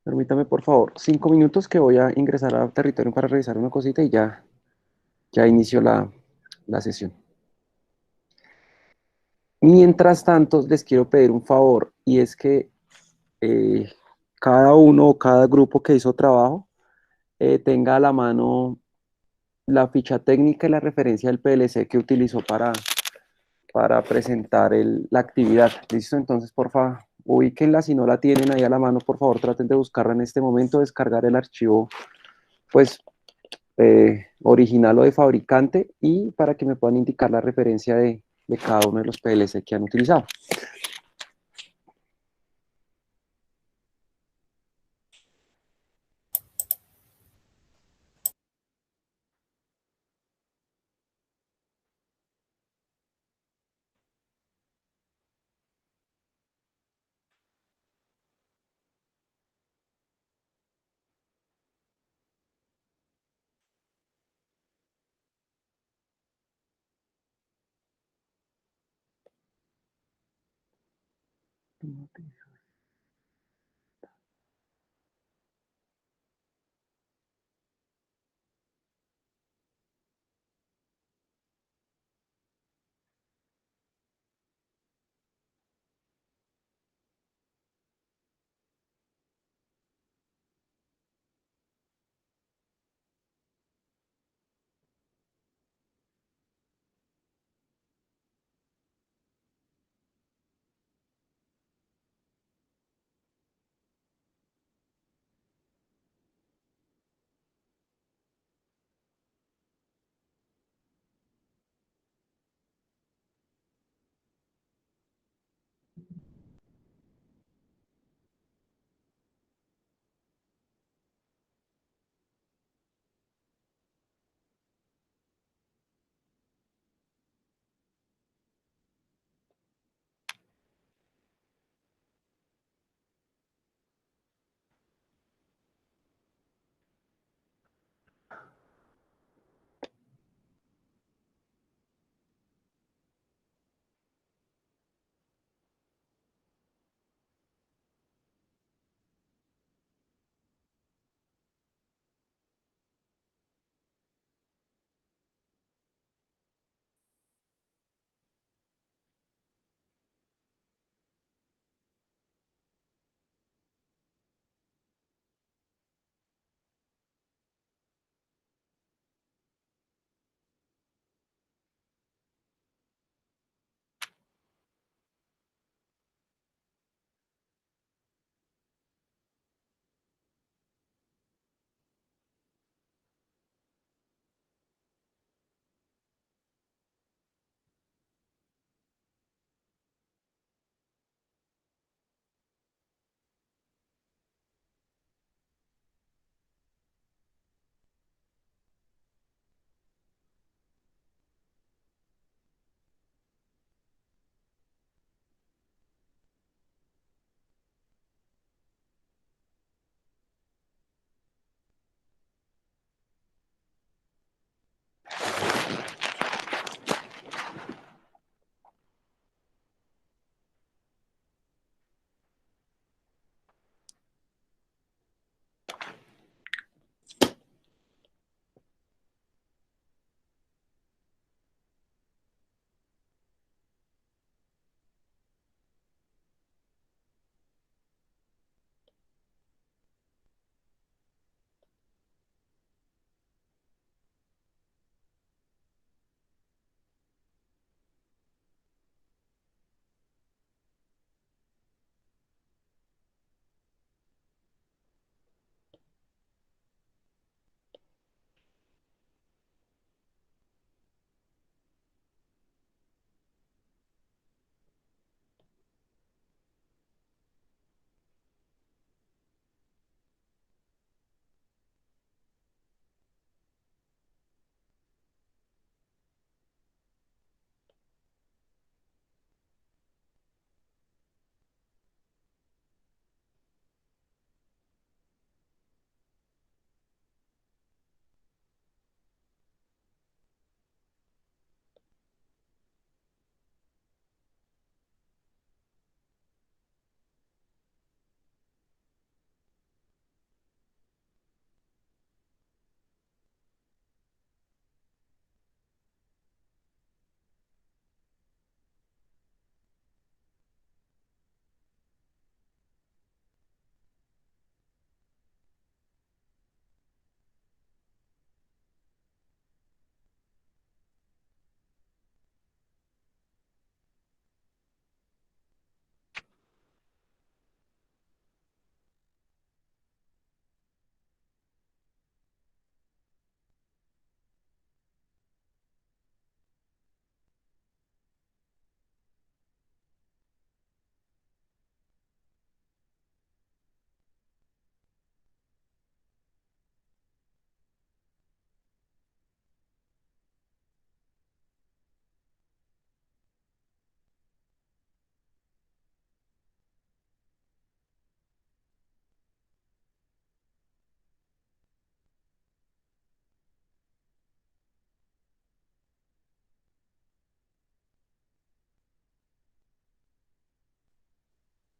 Permítame, por favor, 5 minutos que voy a ingresar a territorio para revisar una cosita y ya inicio la sesión. Mientras tanto, les quiero pedir un favor y es que eh, cada uno o cada grupo que hizo trabajo tenga a la mano la ficha técnica y la referencia del PLC que utilizó para presentar la actividad. ¿Listo? Entonces, por favor, ubíquenla. Si no la tienen ahí a la mano, por favor, traten de buscarla en este momento, descargar el archivo, pues, original o de fabricante y para que me puedan indicar la referencia de cada uno de los PLC que han utilizado.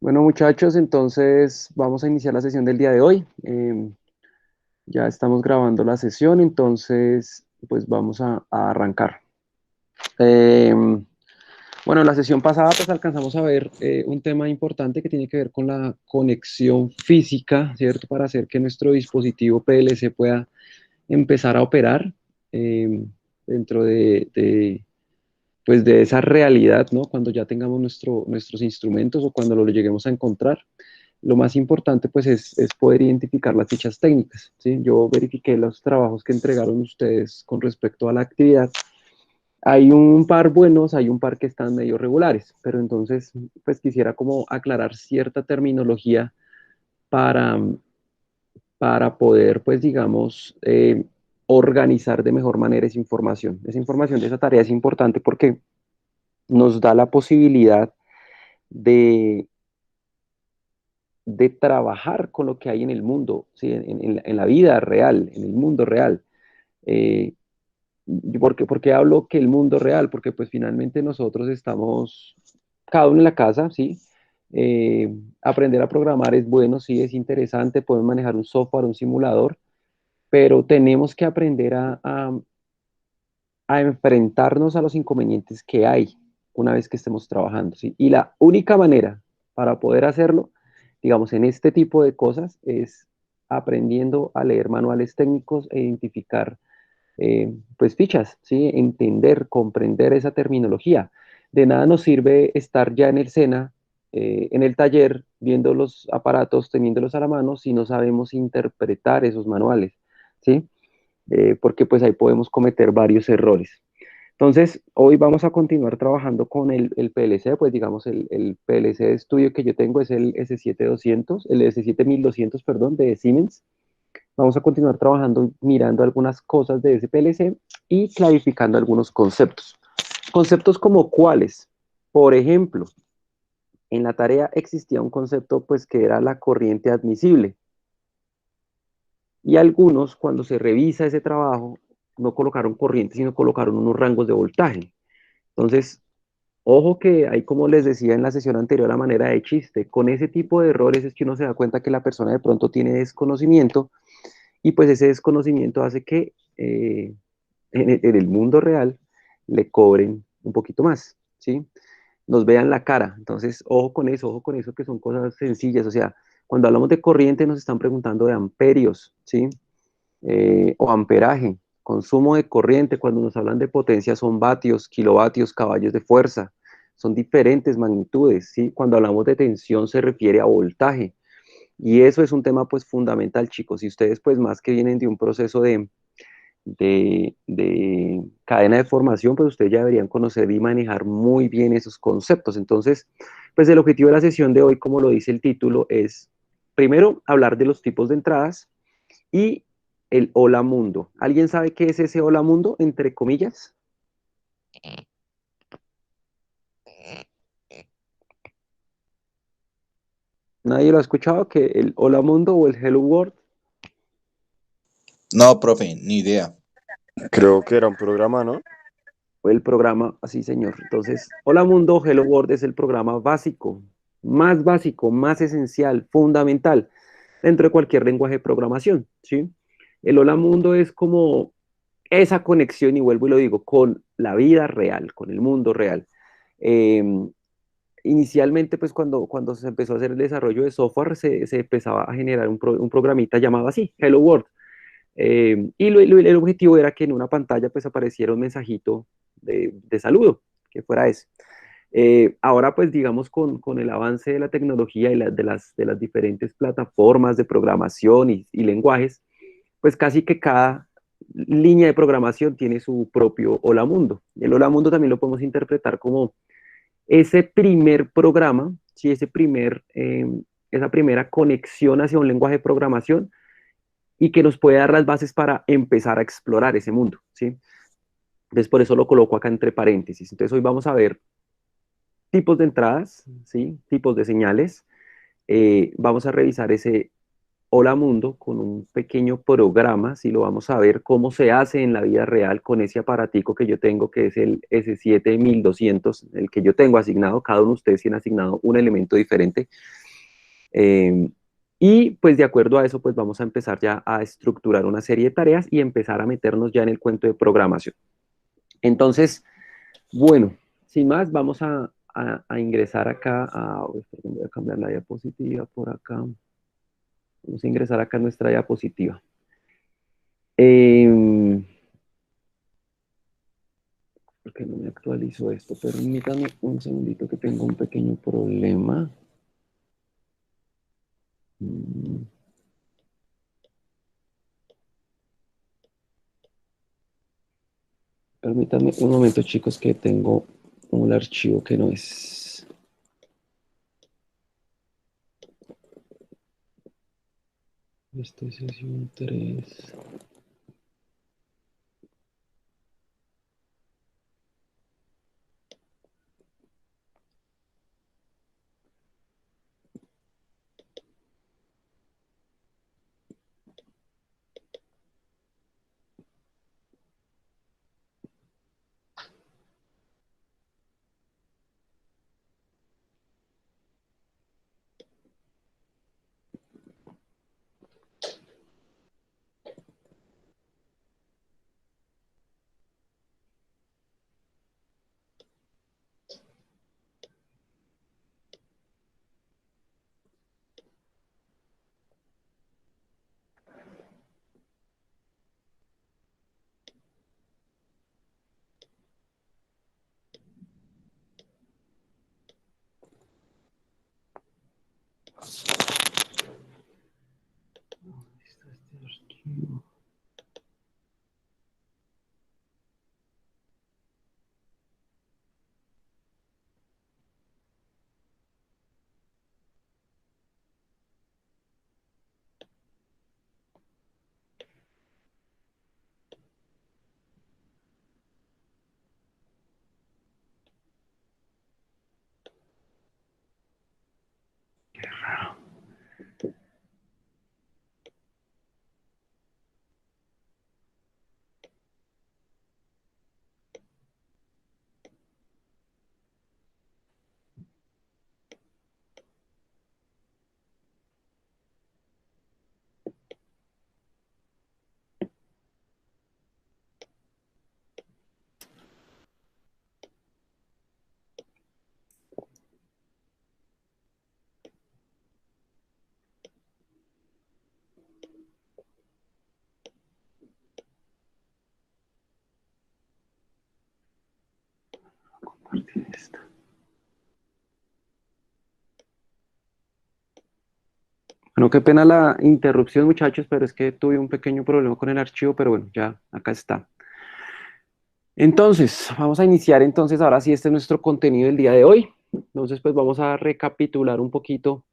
Bueno, muchachos, entonces vamos a iniciar la sesión del día de hoy. Ya estamos grabando la sesión, entonces pues vamos a arrancar. Em, bueno, en la sesión pasada pues alcanzamos a ver un tema importante que tiene que ver con la conexión física, ¿cierto? Para hacer que nuestro dispositivo PLC pueda empezar a operar em, dentro pues de esa realidad, ¿no? Cuando ya tengamos nuestros instrumentos o cuando lo lleguemos a encontrar. Lo más importante pues es poder identificar las fichas técnicas, ¿sí? Yo verifiqué los trabajos que entregaron ustedes con respecto a la actividad. Hay un par buenos, hay un par que están medio regulares, pero entonces pues quisiera como aclarar cierta terminología para, para poder pues digamos organizar de mejor manera esa información. Esa información de esa tarea es importante porque nos da la posibilidad de de trabajar con lo que hay en el mundo, ¿sí? En la vida real, en el mundo real. Eh, ¿Por qué hablo que el mundo real? Porque pues finalmente nosotros estamos, cada uno en la casa, ¿sí? Aprender a programar es bueno, sí, es interesante, podemos manejar un software, un simulador, pero tenemos que aprender a enfrentarnos a los inconvenientes que hay una vez que estemos trabajando, ¿sí? Y la única manera para poder hacerlo, digamos, en este tipo de cosas es aprendiendo a leer manuales técnicos e identificar, pues, fichas, ¿sí? Entender, comprender esa terminología. De nada nos sirve estar ya en el SENA, en el taller, viendo los aparatos, teniéndolos a la mano, si no sabemos interpretar esos manuales, ¿sí? Porque pues ahí podemos cometer varios errores. Entonces, hoy vamos a continuar trabajando con el PLC, pues digamos el PLC de estudio que yo tengo es el S7200, el S7200, perdón, de Siemens. Vamos a continuar trabajando, mirando algunas cosas de ese PLC y clarificando algunos conceptos. Conceptos como cuáles. Por ejemplo, en la tarea existía un concepto pues que era la corriente admisible. Y algunos, cuando se revisa ese trabajo, no colocaron corriente, sino colocaron unos rangos de voltaje. Entonces, ojo que ahí, como les decía en la sesión anterior, a manera de chiste, con ese tipo de errores es que uno se da cuenta que la persona de pronto tiene desconocimiento y pues ese desconocimiento hace que en el mundo real le cobren un poquito más, ¿sí? Nos vean la cara. Entonces, ojo con eso, que son cosas sencillas. O sea, cuando hablamos de corriente nos están preguntando de amperios, ¿sí? O amperaje, consumo de corriente, cuando nos hablan de potencia son vatios, kilovatios, caballos de fuerza, son diferentes magnitudes, ¿sí? Cuando hablamos de tensión se refiere a voltaje, y eso es un tema pues fundamental, chicos, y ustedes pues más que vienen de un proceso de cadena de formación, pues ustedes ya deberían conocer y manejar muy bien esos conceptos. Entonces, pues el objetivo de la sesión de hoy, como lo dice el título, es primero hablar de los tipos de entradas, y el hola mundo. ¿Alguien sabe qué es ese hola mundo, entre comillas? ¿Nadie lo ha escuchado? ¿Que el hola mundo o el hello world? No, profe, ni idea. Creo que era un programa, ¿no? O el programa, así señor. Entonces, hola mundo, hello world es el programa básico, más esencial, fundamental dentro de cualquier lenguaje de programación, ¿sí? El hola mundo es como esa conexión, y vuelvo y lo digo, con la vida real, con el mundo real. Eh, Inicialmente, pues cuando se empezó a hacer el desarrollo de software, se empezaba a generar un programita llamado así, Hello World. Y el objetivo era que en una pantalla pues apareciera un mensajito de saludo, que fuera ese. Ahora pues digamos con el avance de la tecnología y de las diferentes plataformas de programación y lenguajes, pues casi que cada línea de programación tiene su propio Hola Mundo. El Hola Mundo también lo podemos interpretar como ese primer programa, ¿sí? Esa primera conexión hacia un lenguaje de programación y que nos puede dar las bases para empezar a explorar ese mundo, ¿sí? Entonces, por eso lo coloco acá entre paréntesis. Entonces, hoy vamos a ver tipos de entradas, ¿sí? Tipos de señales. Vamos a revisar ese Hola Mundo con un pequeño programa, si lo vamos a ver cómo se hace en la vida real con ese aparatico que yo tengo, que es el S7200, el que yo tengo asignado. Cada uno de ustedes tiene asignado un elemento diferente. Y pues de acuerdo a eso, pues vamos a empezar ya a estructurar una serie de tareas y empezar a meternos ya en el cuento de programación. Entonces, bueno, sin más, vamos a ingresar acá. Voy a cambiar la diapositiva por acá. Vamos a ingresar acá a nuestra diapositiva. ¿Por qué no me actualizo esto? Permítame un segundito que tengo un pequeño problema. Permítame un momento, chicos, que tengo un archivo que no es... Esta es sesión 3. Bueno, qué pena la interrupción, muchachos, pero es que tuve un pequeño problema con el archivo, pero bueno, ya acá está. Entonces, vamos a iniciar entonces, ahora sí, este es nuestro contenido del día de hoy. Entonces, pues vamos a recapitular un poquito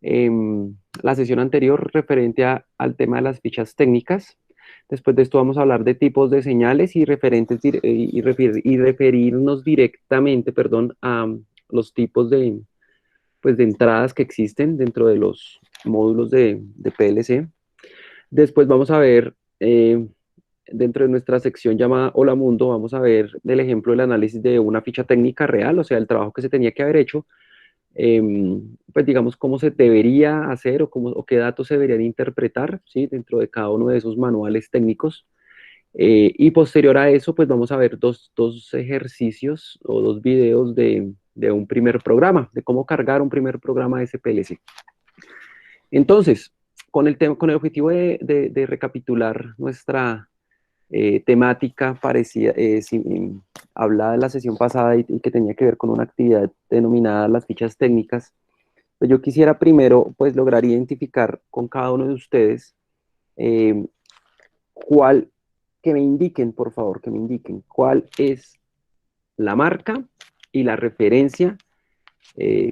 la sesión anterior referente al tema de las fichas técnicas. Después de esto vamos a hablar de tipos de señales y referirnos directamente, perdón, a los tipos pues, de entradas que existen dentro de los módulos de PLC. Después vamos a ver, dentro de nuestra sección llamada Hola Mundo, vamos a ver el ejemplo del análisis de una ficha técnica real, o sea, el trabajo que se tenía que haber hecho, pues digamos cómo se debería hacer o qué datos se deberían interpretar, ¿sí? Dentro de cada uno de esos manuales técnicos. Y posterior a eso, pues vamos a ver dos ejercicios o dos videos de un primer programa, de cómo cargar un primer programa de SPLC. Entonces, con el objetivo de recapitular nuestra temática parecida, hablada en la sesión pasada y que tenía que ver con una actividad denominada las fichas técnicas, pues yo quisiera primero pues lograr identificar con cada uno de ustedes eh, que me indiquen, por favor, que me indiquen cuál es la marca y la referencia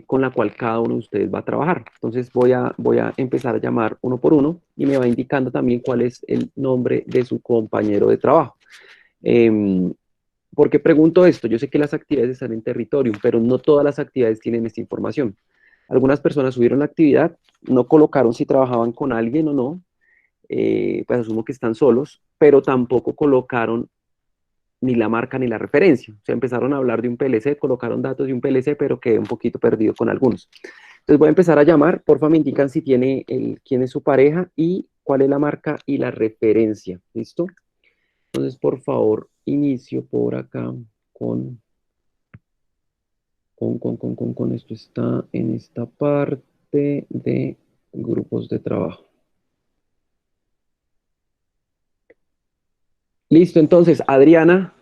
con la cual cada uno de ustedes va a trabajar. Entonces voy a empezar a llamar uno por uno y me va indicando también cuál es el nombre de su compañero de trabajo. ¿Por qué pregunto esto? Yo sé que las actividades están en territorio, pero no todas las actividades tienen esta información. Algunas personas subieron la actividad, no colocaron si trabajaban con alguien o no, pues asumo que están solos, pero tampoco colocaron ni la marca ni la referencia. O sea, empezaron a hablar de un PLC, colocaron datos de un PLC, pero quedé un poquito perdido con algunos. Entonces voy a empezar a llamar, porfa me indican si tiene quién es su pareja y cuál es la marca y la referencia. ¿Listo? Entonces, por favor, inicio por acá con, esto está en esta parte de grupos de trabajo. Listo, entonces, Adriana.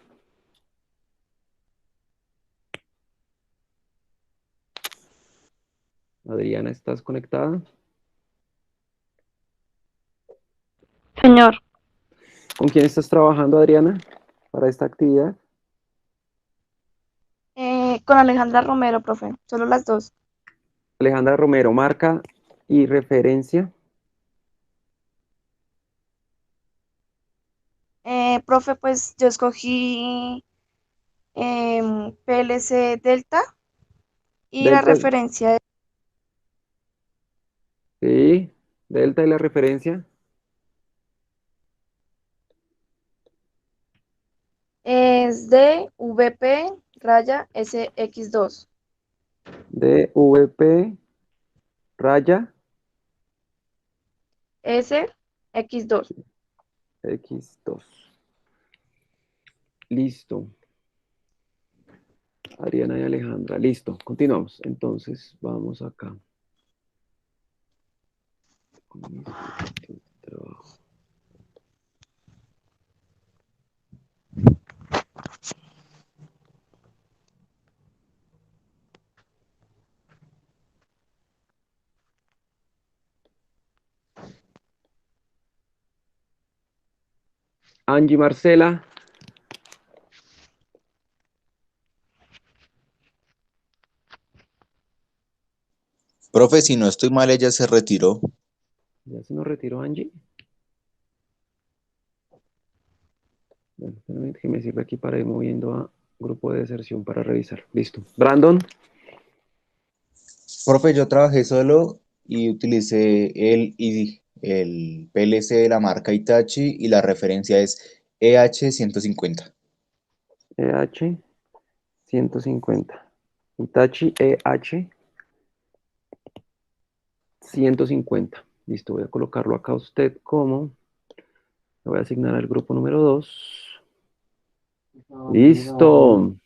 Adriana, ¿estás conectada? Señor, ¿Con quién estás trabajando, Adriana, para esta actividad? con Alejandra Romero, profe, solo las dos. Alejandra Romero, marca y referencia. Profe, pues yo escogí PLC Delta y la Delta, referencia sí, Delta y la referencia. es de VP raya SX2. DVP, raya, SX2. X2. Listo. Adriana y Alejandra, listo. Continuamos. Entonces, vamos acá. Trabajo. Angie Marcela, Profe, si no estoy mal, ella se retiró. ya se nos retiró Angie. Bueno, espérame, que me sirve aquí para ir moviendo a grupo de deserción para revisar. Listo. Brandon, Profe, yo trabajé solo y utilicé el PLC de la marca Hitachi y la referencia es EH150. EH 150. Hitachi EH 150. Listo, voy a colocarlo acá a usted como. Le voy a asignar al grupo número 2. Listo.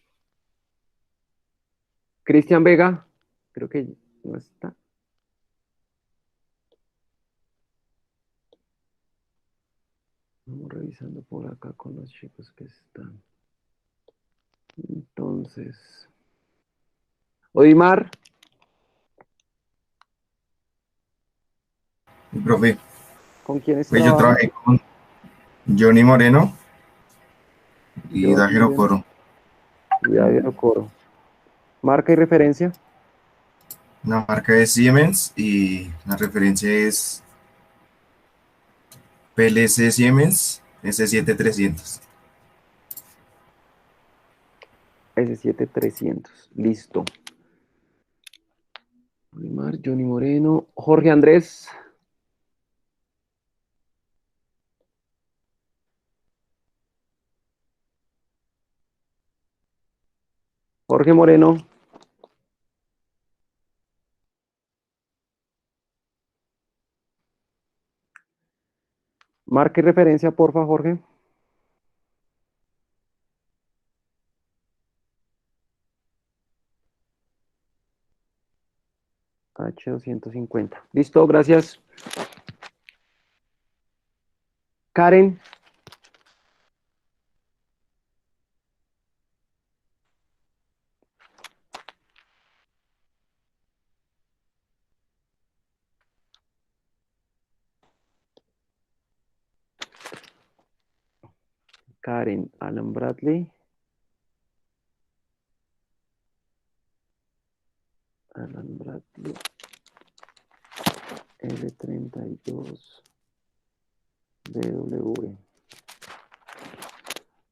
Cristian Vega, creo que no está. Vamos revisando por acá con los chicos que están. Entonces, Odimar, Profe, ¿con quiénes pues yo trabaja? trabajé con Johnny Moreno y Johnny Dajero Moreno Coro. y David Ocoro. Marca y referencia. La marca es Siemens y la referencia es PLC Siemens S7300. S7300. Listo. Odimar, Johnny Moreno. Jorge Andrés. Jorge Moreno. Marca y referencia, porfa, Jorge. H250. Listo, gracias. Karen. Karen Alan Bradley. Alan Bradley. L32 DW.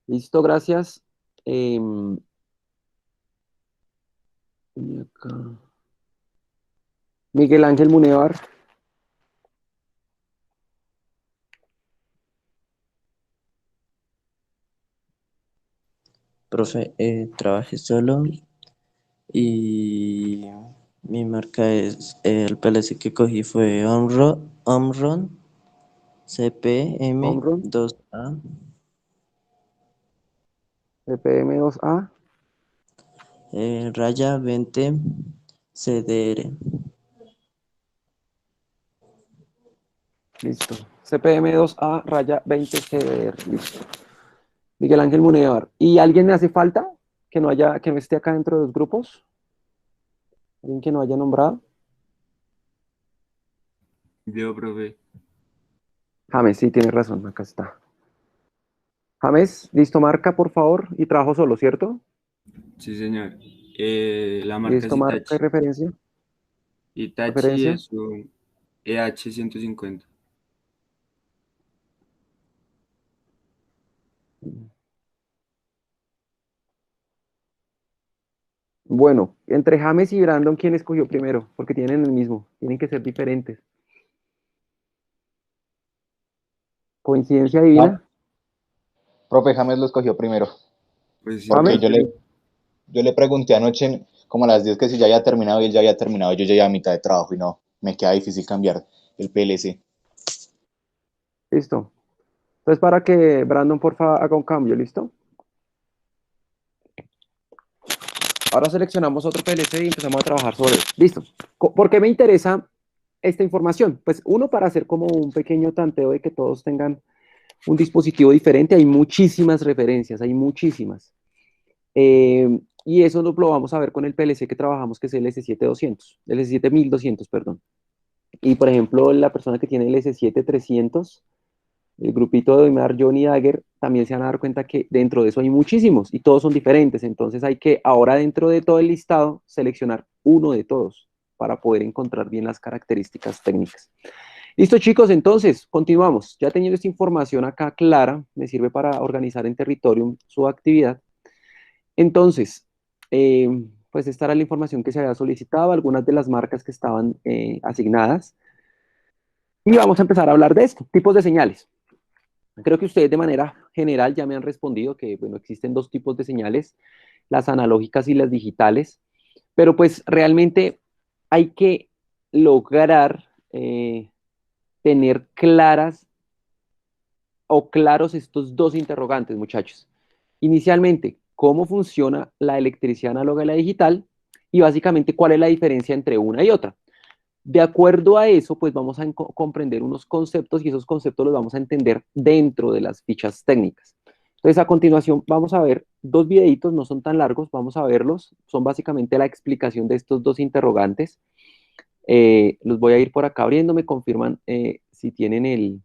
Listo, gracias. Y acá. Miguel Ángel Munevar. Profe, trabajé solo y mi marca es, el PLC que cogí fue Omron Omron, CPM2A, CPM2A. raya 20 CDR. Listo. CPM2A raya 20 CDR. Listo. Miguel Ángel Munevar. ¿Y alguien me hace falta que no esté acá dentro de los grupos? ¿Alguien que no haya nombrado? Yo, profe. James, sí, tienes razón, acá está. James, listo, marca, por favor, y trabajo solo, ¿cierto? Sí, señor. La marca es Listo, marca y Itachi. referencia. Itachi Referencia. es un EH150. Bueno, entre James y Brandon, ¿quién escogió primero? Porque tienen el mismo, tienen que ser diferentes. ¿Coincidencia Ah, divina? profe James lo escogió primero, Pues sí, porque James, profe. yo le pregunté anoche como a las 10 que si ya había terminado y él ya había terminado, yo llegué a mitad de trabajo y no, me queda difícil cambiar el PLC. listo. Entonces, para que Brandon, porfa, haga un cambio, ¿listo? Ahora seleccionamos otro PLC y empezamos a trabajar sobre él. Listo. ¿Por qué me interesa esta información? Pues uno, para hacer como un pequeño tanteo de que todos tengan un dispositivo diferente. Hay muchísimas referencias, hay muchísimas. Y eso lo vamos a ver con el PLC que trabajamos, que es el S7200, el S7200, perdón. Y por ejemplo, la persona que tiene el S7300, el grupito de Oimar, Johnny Dagger, también se van a dar cuenta que dentro de eso hay muchísimos y todos son diferentes. Entonces hay que ahora dentro de todo el listado seleccionar uno de todos para poder encontrar bien las características técnicas. Listo, chicos, entonces continuamos. Ya teniendo esta información acá clara, me sirve para organizar en Territorium su actividad. Entonces, eh, pues esta era la información que se había solicitado, algunas de las marcas que estaban asignadas. Y vamos a empezar a hablar de esto, tipos de señales. Creo que ustedes de manera general ya me han respondido que, bueno, existen dos tipos de señales, las analógicas y las digitales, pero pues realmente hay que lograr tener claras o claros estos dos interrogantes, muchachos. Inicialmente, ¿cómo funciona la electricidad análoga y la digital? Y básicamente, ¿cuál es la diferencia entre una y otra? De acuerdo a eso, pues vamos a comprender unos conceptos y esos conceptos los vamos a entender dentro de las fichas técnicas. Entonces, a continuación, vamos a ver dos videitos, no son tan largos, vamos a verlos. Son básicamente la explicación de estos dos interrogantes. Los voy a ir por acá abriendo, me confirman si tienen el,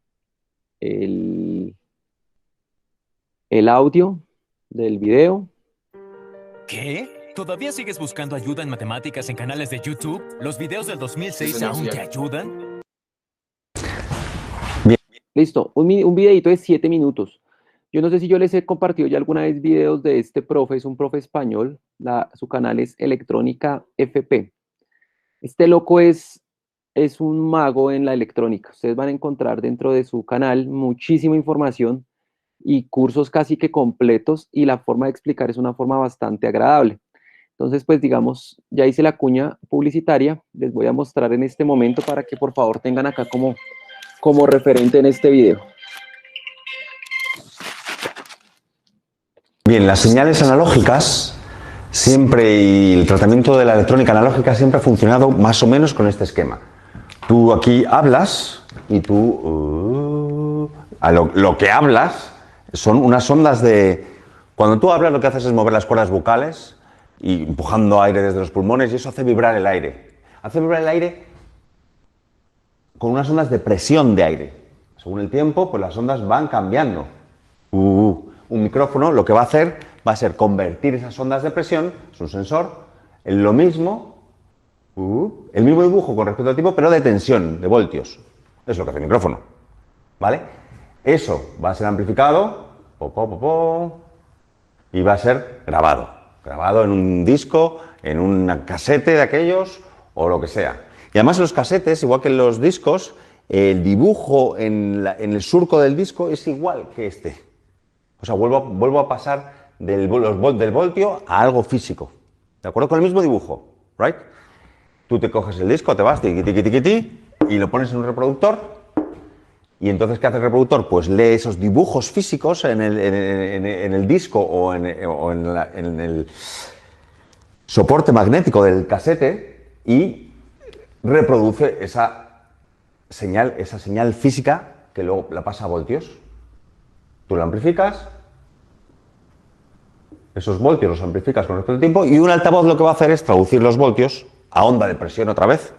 el audio del video. ¿Qué? ¿Todavía sigues buscando ayuda en matemáticas en canales de YouTube? ¿Los videos del 2006 aún te ayudan? Listo, un videito de 7 minutos. Yo no sé si yo les he compartido ya alguna vez videos de este profe, es un profe español, su canal es Electrónica FP. Este loco es un mago en la electrónica. Ustedes van a encontrar dentro de su canal muchísima información y cursos casi que completos y la forma de explicar es una forma bastante agradable. Entonces, pues digamos, ya hice la cuña publicitaria, les voy a mostrar en este momento para que por favor tengan acá como referente en este video. Bien, las señales analógicas siempre y el tratamiento de la electrónica analógica siempre ha funcionado más o menos con este esquema. Tú aquí hablas y tú lo que hablas son unas ondas de... Cuando tú hablas lo que haces es mover las cuerdas vocales y empujando aire desde los pulmones y eso hace vibrar el aire. Hace vibrar el aire con unas ondas de presión de aire. Según el tiempo, pues las ondas van cambiando. Un micrófono lo que va a hacer va a ser convertir esas ondas de presión, es un sensor, en lo mismo, el mismo dibujo con respecto al tipo, pero de tensión, de voltios. Es lo que hace el micrófono. ¿Vale? Eso va a ser amplificado y va a ser grabado. Grabado en un disco, en una casete de aquellos o lo que sea. Y además en los casetes, igual que en los discos, el dibujo en el surco del disco es igual que este. O sea, vuelvo a pasar del voltio a algo físico. ¿De acuerdo? Con el mismo dibujo, ¿right? Tú te coges el disco, te vas, tiqui, tiqui, tiqui, tiqui, y lo pones en un reproductor. Y entonces, ¿qué hace el reproductor? Pues lee esos dibujos físicos en el disco o en el soporte magnético del casete y reproduce esa señal física que luego la pasa a voltios. Tú la amplificas, esos voltios los amplificas con respecto al tiempo y un altavoz lo que va a hacer es traducir los voltios a onda de presión otra vez.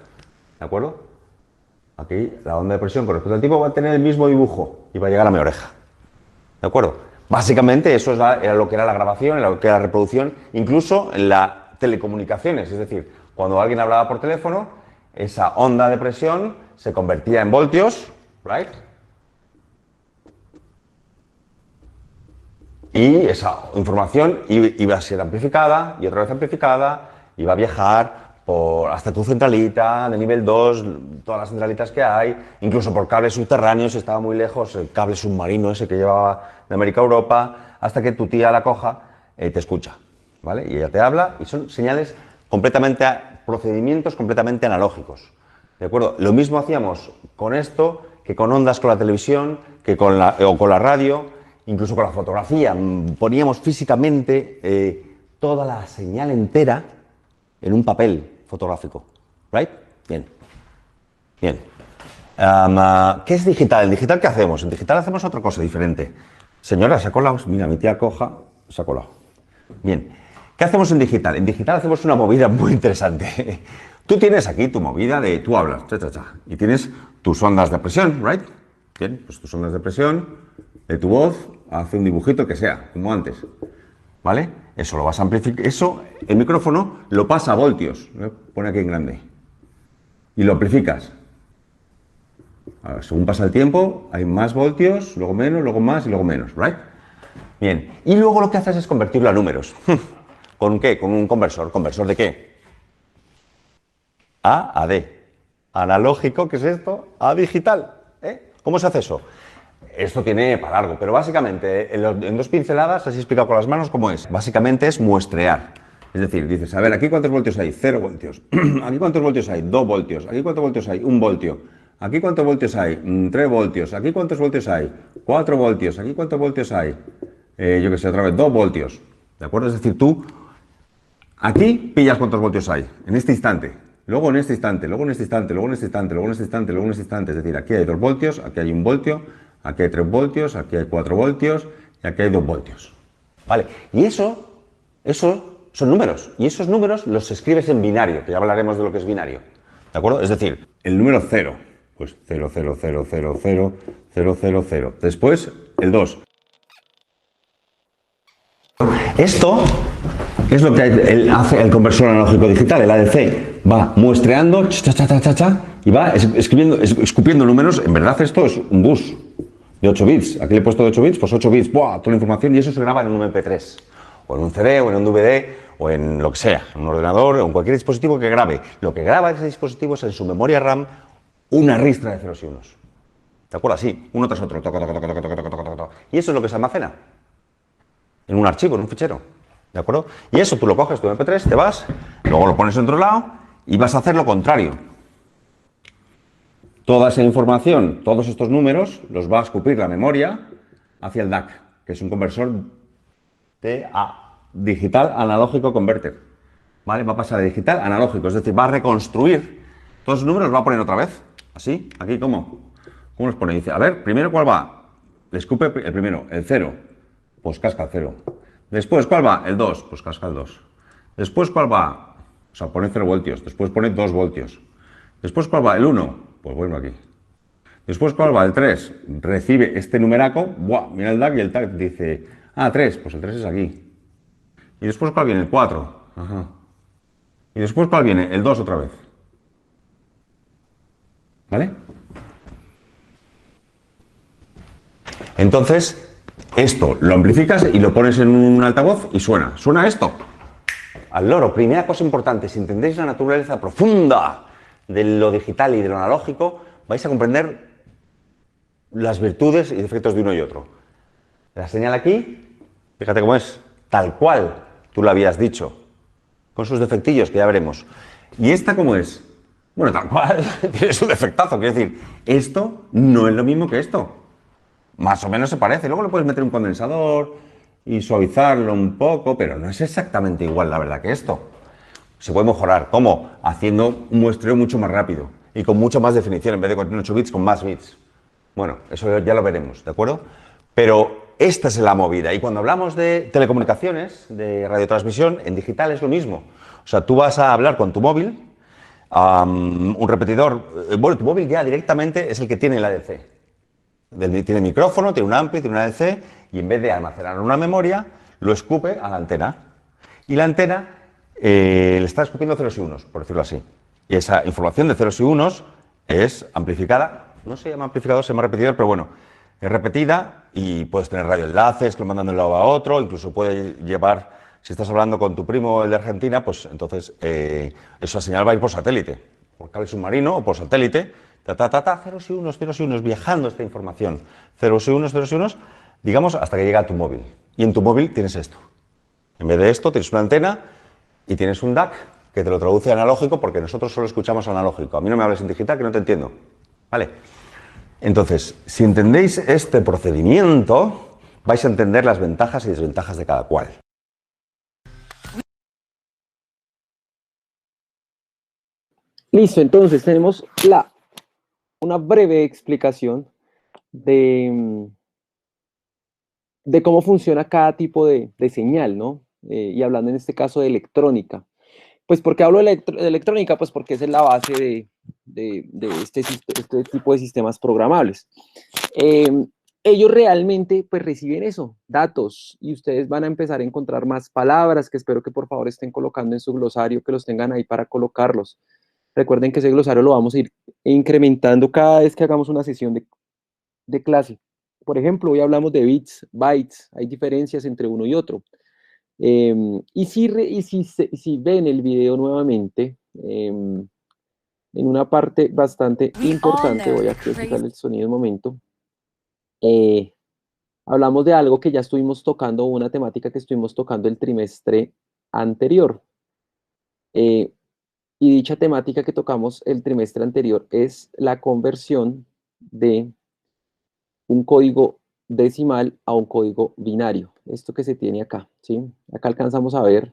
¿De acuerdo? Aquí la onda de presión con respecto al tiempo va a tener el mismo dibujo y va a llegar a mi oreja. ¿De acuerdo? Básicamente eso era lo que era la grabación, era lo que era la reproducción, incluso en las telecomunicaciones. Es decir, cuando alguien hablaba por teléfono, esa onda de presión se convertía en voltios, ¿right? Y esa información iba a ser amplificada y otra vez amplificada, iba a viajar hasta tu centralita de nivel 2, todas las centralitas que hay, incluso por cables subterráneos, si estaba muy lejos, el cable submarino ese que llevaba de América a Europa, hasta que tu tía la coja, te escucha, ¿vale? Y ella te habla y son señales procedimientos completamente analógicos, ¿de acuerdo? Lo mismo hacíamos con esto que con ondas con la televisión, que con la radio, incluso con la fotografía. Poníamos físicamente toda la señal entera en un papel fotográfico, ¿right? Bien. Bien. ¿Qué es digital? ¿En digital qué hacemos? En digital hacemos otra cosa diferente. Señora, se ha colado. Mira, mi tía coja, se ha colado. Bien. ¿Qué hacemos en digital? En digital hacemos una movida muy interesante. Tú tienes aquí tu movida de tú hablas, y tienes tus ondas de presión, ¿right? Bien, pues tus ondas de presión de tu voz hace un dibujito que sea, como antes, ¿vale? Eso lo vas a amplificar, eso, el micrófono lo pasa a voltios, ¿no? Pone aquí en grande, y lo amplificas. Ahora, según pasa el tiempo, hay más voltios, luego menos, luego más y luego menos, ¿right? Bien, y luego lo que haces es convertirlo a números. ¿Con qué? Con un conversor. ¿Conversor de qué? A D. Analógico, ¿qué es esto? A digital. ¿Cómo se hace eso? Esto tiene para largo, pero básicamente en 2 pinceladas, así explicado con las manos, ¿cómo es? Básicamente es muestrear. Es decir, dices, a ver, aquí cuántos voltios hay, 0 voltios. Aquí cuántos voltios hay, 2 voltios. Aquí cuántos voltios hay, 1 voltio. Aquí cuántos voltios hay, 3 voltios. Aquí cuántos voltios hay, 4 voltios. Aquí cuántos voltios hay, yo que sé, otra vez, 2 voltios. ¿De acuerdo? Es decir, tú aquí pillas cuántos voltios hay, en este instante. Luego en este instante, luego en este instante, luego en este instante, luego en este instante, luego en este instante. Es decir, aquí hay 2 voltios, aquí hay 1 voltio. Aquí hay 3 voltios, aquí hay 4 voltios y aquí hay 2 voltios. ¿Vale? Y eso son números. Y esos números los escribes en binario, que ya hablaremos de lo que es binario. ¿De acuerdo? Es decir, el número 0, pues 0, 0, 0, 0, 0, 0, 0, 0. Después, el 2. Esto es lo que hace el conversor analógico digital, el ADC. Va muestreando, y va escupiendo números. En verdad esto es un bus de 8 bits. Aquí le he puesto de 8 bits, pues 8 bits, ¡buah! Toda la información, y eso se graba en un MP3, o en un CD, o en un DVD, o en lo que sea, en un ordenador, o en cualquier dispositivo que grabe. Lo que graba ese dispositivo es en su memoria RAM una ristra de ceros y unos. ¿De acuerdo? Así, uno tras otro. Y eso es lo que se almacena en un archivo, en un fichero. ¿De acuerdo? Y eso tú lo coges, tu MP3, te vas, luego lo pones en otro lado y vas a hacer lo contrario. Toda esa información, todos estos números, los va a escupir la memoria hacia el DAC, que es un conversor de digital analógico converter. ¿Vale? Va a pasar de digital a analógico, es decir, va a reconstruir todos los números, los va a poner otra vez. Así, aquí, ¿cómo? ¿Cómo los pone? Dice, a ver, primero, ¿cuál va? Le escupe el primero, el 0, pues casca el 0. Después, ¿cuál va? El 2, pues casca el 2. Después, ¿cuál va? O sea, pone 0 voltios, después pone 2 voltios. Después, ¿cuál va? El 1. Pues vuelvo aquí. Después, ¿cuál va? El 3. Recibe este numeraco. ¡Buah! Mira el DAC y el DAC dice, 3, pues el 3 es aquí. Y después, ¿cuál viene? El 4. Ajá. Y después, ¿cuál viene? El 2 otra vez. ¿Vale? Entonces, esto lo amplificas y lo pones en un altavoz y suena. ¿Suena esto? Al loro. Primera cosa importante, si entendéis la naturaleza profunda de lo digital y de lo analógico, vais a comprender las virtudes y defectos de uno y otro. La señal aquí, fíjate cómo es, tal cual tú lo habías dicho, con sus defectillos, que ya veremos. ¿Y esta cómo es? Bueno, tal cual, tiene su defectazo, quiero decir, esto no es lo mismo que esto. Más o menos se parece, luego le puedes meter un condensador y suavizarlo un poco, pero no es exactamente igual, la verdad, que esto. Se puede mejorar, ¿cómo? Haciendo un muestreo mucho más rápido y con mucho más definición, en vez de con 8 bits, con más bits. Bueno, eso ya lo veremos, ¿de acuerdo? Pero esta es la movida. Y cuando hablamos de telecomunicaciones, de radiotransmisión, en digital es lo mismo. O sea, tú vas a hablar con tu móvil, un repetidor, bueno, tu móvil ya directamente es el que tiene el ADC. Tiene micrófono, tiene un ampli, tiene un ADC, y en vez de almacenar en una memoria, lo escupe a la antena. Y la antena le está escupiendo ceros y unos, por decirlo así. Y esa información de ceros y unos es amplificada, no se llama amplificador, se llama repetidor, pero bueno, es repetida y puedes tener radioenlaces que lo mandan de un lado a otro, incluso puede llevar, si estás hablando con tu primo, el de Argentina, pues entonces esa señal va a ir por satélite, por cable submarino o por satélite, ceros y unos, viajando esta información, ceros y unos, digamos, hasta que llega a tu móvil. Y en tu móvil tienes esto. En vez de esto tienes una antena y tienes un DAC que te lo traduce a analógico, porque nosotros solo escuchamos analógico. A mí no me hables en digital, que no te entiendo. ¿Vale? Entonces, si entendéis este procedimiento, vais a entender las ventajas y desventajas de cada cual. Listo, entonces tenemos una breve explicación de cómo funciona cada tipo de señal, ¿no? Y hablando en este caso de electrónica. Pues, ¿por qué hablo de electrónica? Pues porque esa es la base de este tipo de sistemas programables. Ellos realmente pues reciben eso, datos, y ustedes van a empezar a encontrar más palabras que espero que por favor estén colocando en su glosario, que los tengan ahí para colocarlos. Recuerden que ese glosario lo vamos a ir incrementando cada vez que hagamos una sesión de clase. Por ejemplo, hoy hablamos de bits, bytes, hay diferencias entre uno y otro. Y si ven el video nuevamente, en una parte bastante importante, voy a quitar el sonido un momento, hablamos de algo que ya estuvimos tocando, una temática que estuvimos tocando el trimestre anterior. Y dicha temática que tocamos el trimestre anterior es la conversión de un código decimal a un código binario. Esto que se tiene acá, ¿sí? Acá alcanzamos a ver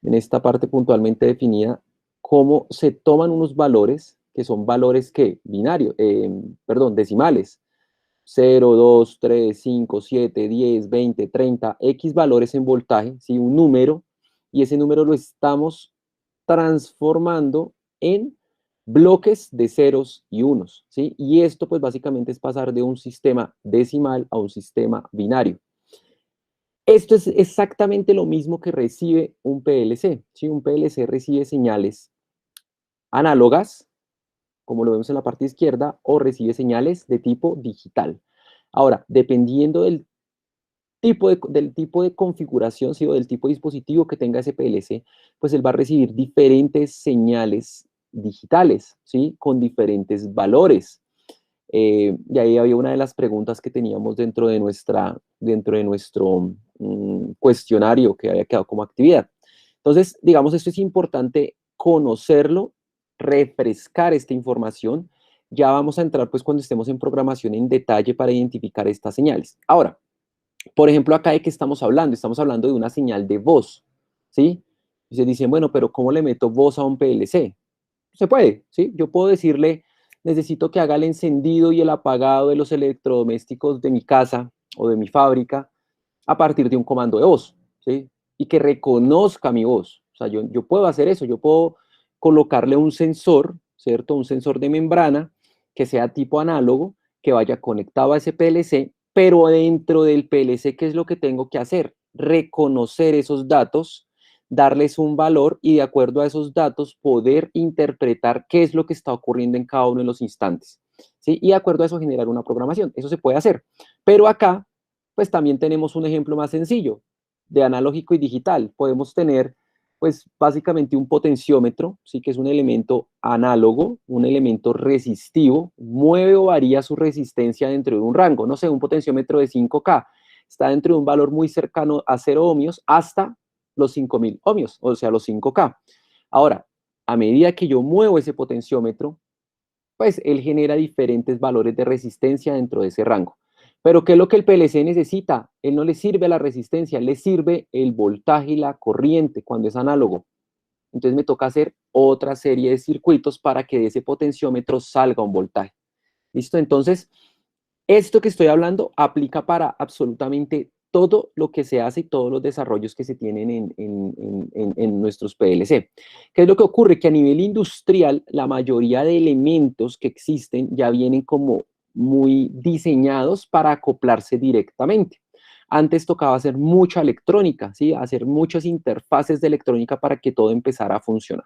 en esta parte puntualmente definida cómo se toman unos valores que son valores que decimales. 0, 2, 3, 5, 7, 10, 20, 30, X valores en voltaje, ¿sí? Un número, y ese número lo estamos transformando en bloques de ceros y unos, ¿sí? Y esto pues básicamente es pasar de un sistema decimal a un sistema binario. Esto es exactamente lo mismo que recibe un PLC, ¿sí? Un PLC recibe señales análogas, como lo vemos en la parte izquierda, o recibe señales de tipo digital. Ahora, dependiendo del tipo de configuración, ¿sí? O del tipo de dispositivo que tenga ese PLC, pues él va a recibir diferentes señales digitales, ¿sí? Con diferentes valores. Y ahí había una de las preguntas que teníamos dentro de nuestro cuestionario que había quedado como actividad. Entonces, digamos, esto es importante conocerlo, refrescar esta información. Ya vamos a entrar, pues, cuando estemos en programación en detalle para identificar estas señales. Ahora, por ejemplo, acá de qué estamos hablando. Estamos hablando de una señal de voz, ¿sí? Y se dicen, bueno, pero ¿cómo le meto voz a un PLC? Se puede, ¿sí? Yo puedo decirle, necesito que haga el encendido y el apagado de los electrodomésticos de mi casa o de mi fábrica a partir de un comando de voz, ¿sí? Y que reconozca mi voz. O sea, yo puedo hacer eso, yo puedo colocarle un sensor, ¿cierto? Un sensor de membrana que sea tipo análogo, que vaya conectado a ese PLC, pero dentro del PLC, ¿qué es lo que tengo que hacer? Reconocer esos datos, darles un valor y de acuerdo a esos datos poder interpretar qué es lo que está ocurriendo en cada uno de los instantes, ¿sí? Y de acuerdo a eso generar una programación. Eso se puede hacer. Pero acá, pues también tenemos un ejemplo más sencillo de analógico y digital. Podemos tener pues básicamente un potenciómetro, sí que es un elemento análogo, un elemento resistivo, mueve o varía su resistencia dentro de un rango. No sé, un potenciómetro de 5K está dentro de un valor muy cercano a 0 ohmios hasta los 5000 ohmios, o sea, los 5K. Ahora, a medida que yo muevo ese potenciómetro, pues él genera diferentes valores de resistencia dentro de ese rango. Pero ¿qué es lo que el PLC necesita? Él no le sirve la resistencia, le sirve el voltaje y la corriente cuando es análogo. Entonces me toca hacer otra serie de circuitos para que de ese potenciómetro salga un voltaje. ¿Listo? Entonces, esto que estoy hablando aplica para absolutamente todo lo que se hace y todos los desarrollos que se tienen en nuestros PLC. ¿Qué es lo que ocurre? Que a nivel industrial, la mayoría de elementos que existen ya vienen como muy diseñados para acoplarse directamente. Antes tocaba hacer mucha electrónica, ¿sí? Hacer muchas interfaces de electrónica para que todo empezara a funcionar.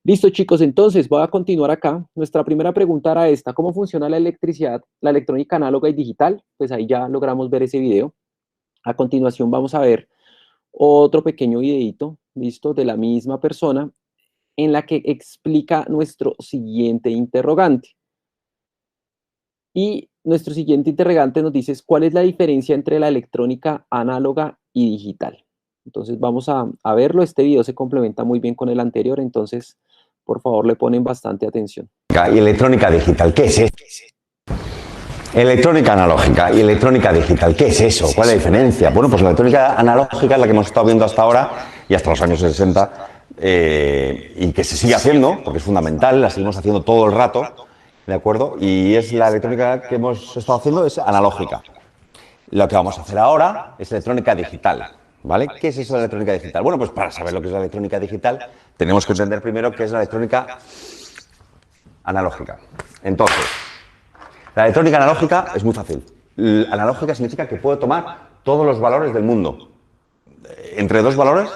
Listo, chicos, entonces voy a continuar acá. Nuestra primera pregunta era esta: ¿cómo funciona la electricidad, la electrónica análoga y digital? Pues ahí ya logramos ver ese video. A continuación vamos a ver otro pequeño videito, listo, de la misma persona, en la que explica nuestro siguiente interrogante. Y nuestro siguiente interrogante nos dice cuál es la diferencia entre la electrónica análoga y digital. Entonces vamos a verlo. Este video se complementa muy bien con el anterior, entonces por favor le ponen bastante atención. Y electrónica digital, ¿qué es eso? Electrónica analógica y electrónica digital, ¿qué es eso? ¿Cuál es la diferencia? Bueno, pues la electrónica analógica es la que hemos estado viendo hasta ahora y hasta los años 60 y que se sigue haciendo, porque es fundamental, la seguimos haciendo todo el rato, ¿de acuerdo? Y es la electrónica que hemos estado haciendo es analógica. Lo que vamos a hacer ahora es electrónica digital, ¿vale? ¿Qué es eso de la electrónica digital? Bueno, pues para saber lo que es la electrónica digital tenemos que entender primero qué es la electrónica analógica. Entonces, la electrónica analógica es muy fácil. Analógica significa que puedo tomar todos los valores del mundo. Entre dos valores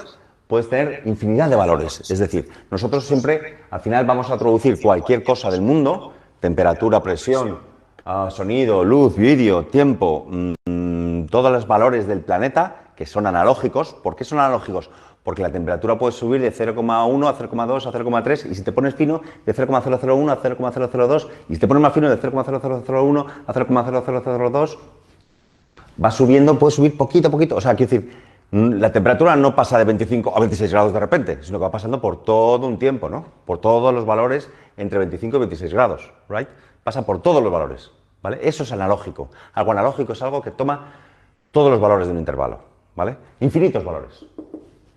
puedes tener infinidad de valores. Es decir, nosotros siempre al final vamos a traducir cualquier cosa del mundo, temperatura, presión, sonido, luz, vídeo, tiempo, todos los valores del planeta que son analógicos. ¿Por qué son analógicos? Porque la temperatura puede subir de 0,1 a 0,2 a 0,3 y si te pones fino de 0,001 a 0,002 y si te pones más fino de 0,0001 a 0,0002 va subiendo, puede subir poquito a poquito. O sea, quiero decir, la temperatura no pasa de 25 a 26 grados de repente, sino que va pasando por todo un tiempo, ¿no? Por todos los valores entre 25 y 26 grados, ¿right? Pasa por todos los valores, ¿vale? Eso es analógico. Algo analógico es algo que toma todos los valores de un intervalo, ¿vale? Infinitos valores.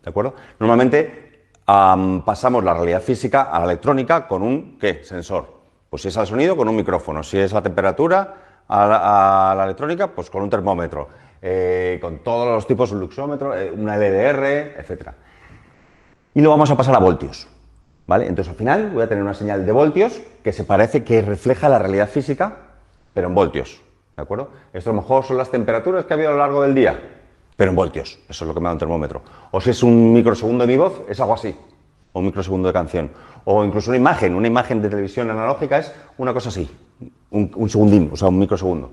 ¿De acuerdo? Normalmente pasamos la realidad física a la electrónica con un, ¿qué? Sensor. Pues si es al sonido, con un micrófono. Si es la temperatura, a la electrónica, pues con un termómetro. Con todos los tipos, un luxómetro, una LDR, etc. Y lo vamos a pasar a voltios. ¿Vale? Entonces al final voy a tener una señal de voltios que se parece que refleja la realidad física, pero en voltios. ¿De acuerdo? Esto a lo mejor son las temperaturas que ha habido a lo largo del día, pero en voltios. Eso es lo que me da un termómetro. O si es un microsegundo de mi voz, es algo así. O un microsegundo de canción. O incluso una imagen de televisión analógica es una cosa así. Un segundín, o sea, un microsegundo.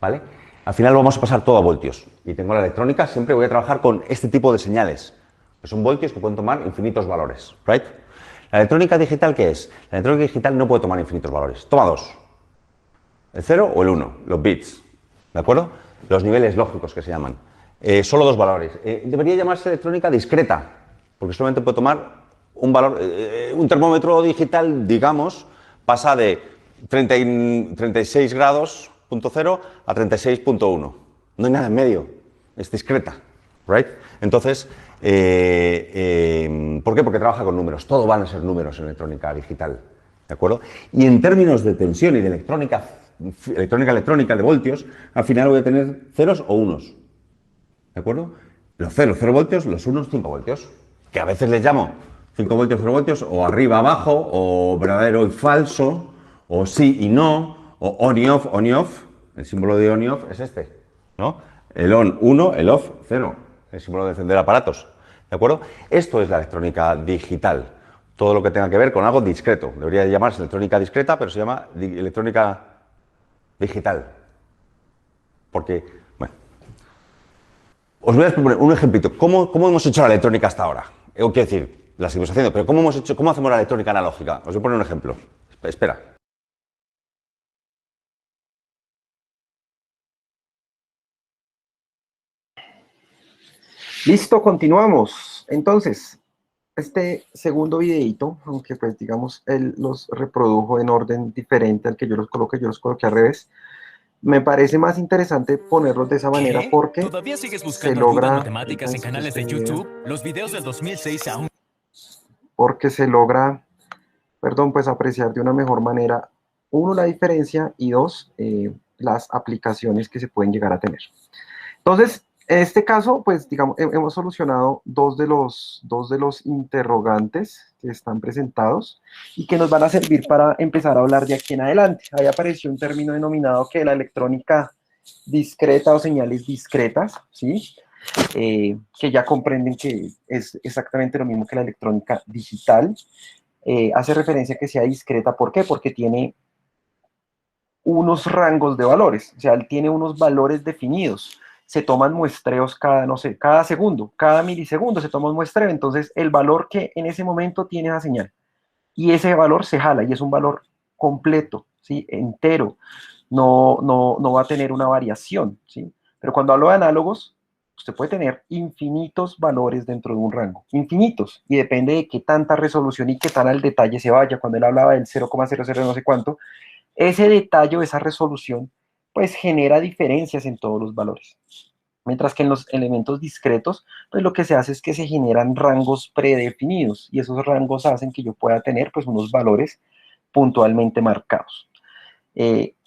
¿Vale? Al final lo vamos a pasar todo a voltios. Y tengo la electrónica, siempre voy a trabajar con este tipo de señales. Que son voltios que pueden tomar infinitos valores. ¿Right? ¿La electrónica digital qué es? La electrónica digital no puede tomar infinitos valores. Toma dos. El 0 o el 1, los bits. ¿De acuerdo? Los niveles lógicos que se llaman. Solo dos valores. Debería llamarse electrónica discreta, porque solamente puede tomar un valor. Un termómetro digital, digamos, pasa de 36 grados, punto 0, a 36.1. No hay nada en medio. Es discreta. ¿Right? Entonces, ¿por qué? Porque trabaja con números. Todo van a ser números en electrónica digital. ¿De acuerdo? Y en términos de tensión y de electrónica, de voltios, al final voy a tener ceros o unos. ¿De acuerdo? Los ceros, 0 voltios, los unos, 5 voltios. Que a veces les llamo 5 voltios, 0 voltios, o arriba, abajo, o verdadero y falso, o sí y no, o on y off, on y off. El símbolo de on y off es este, ¿no? El on, 1, el off, 0. El símbolo de encender aparatos. ¿De acuerdo? Esto es la electrónica digital. Todo lo que tenga que ver con algo discreto. Debería llamarse electrónica discreta, pero se llama electrónica digital. Porque, bueno, os voy a poner un ejemplito. ¿Cómo hemos hecho la electrónica hasta ahora? quiero decir, la seguimos haciendo, pero ¿cómo hacemos la electrónica analógica? Os voy a poner un ejemplo. Espera. Listo, continuamos. Entonces, este segundo videito, aunque pues digamos él los reprodujo en orden diferente al que yo los coloqué al revés, me parece más interesante ponerlos de esa manera ¿Qué? porque ¿Todavía sigues se buscando ayuda en logra, matemáticas ahorita en inserto canales este de video, YouTube? Los videos del 2006 aún... porque se logra, perdón, pues apreciar de una mejor manera, uno, la diferencia y dos, las aplicaciones que se pueden llegar a tener. Entonces, en este caso, pues digamos, hemos solucionado dos de los interrogantes que están presentados y que nos van a servir para empezar a hablar de aquí en adelante. Ahí apareció un término denominado que la electrónica discreta o señales discretas, ¿sí? Que ya comprenden que es exactamente lo mismo que la electrónica digital. Hace referencia a que sea discreta, ¿por qué? Porque tiene unos rangos de valores, o sea, él tiene unos valores definidos. Se toman muestreos cada, no sé, cada segundo, cada milisegundo se toma un muestreo, entonces el valor que en ese momento tiene esa señal, y ese valor se jala, y es un valor completo, ¿sí? Entero, no va a tener una variación, ¿sí? Pero cuando hablo de análogos, usted puede tener infinitos valores dentro de un rango, infinitos, y depende de qué tanta resolución y qué tan al detalle se vaya. Cuando él hablaba del 0,00 no sé cuánto, ese detalle, esa resolución, pues genera diferencias en todos los valores. Mientras que en los elementos discretos, pues lo que se hace es que se generan rangos predefinidos y esos rangos hacen que yo pueda tener pues unos valores puntualmente marcados.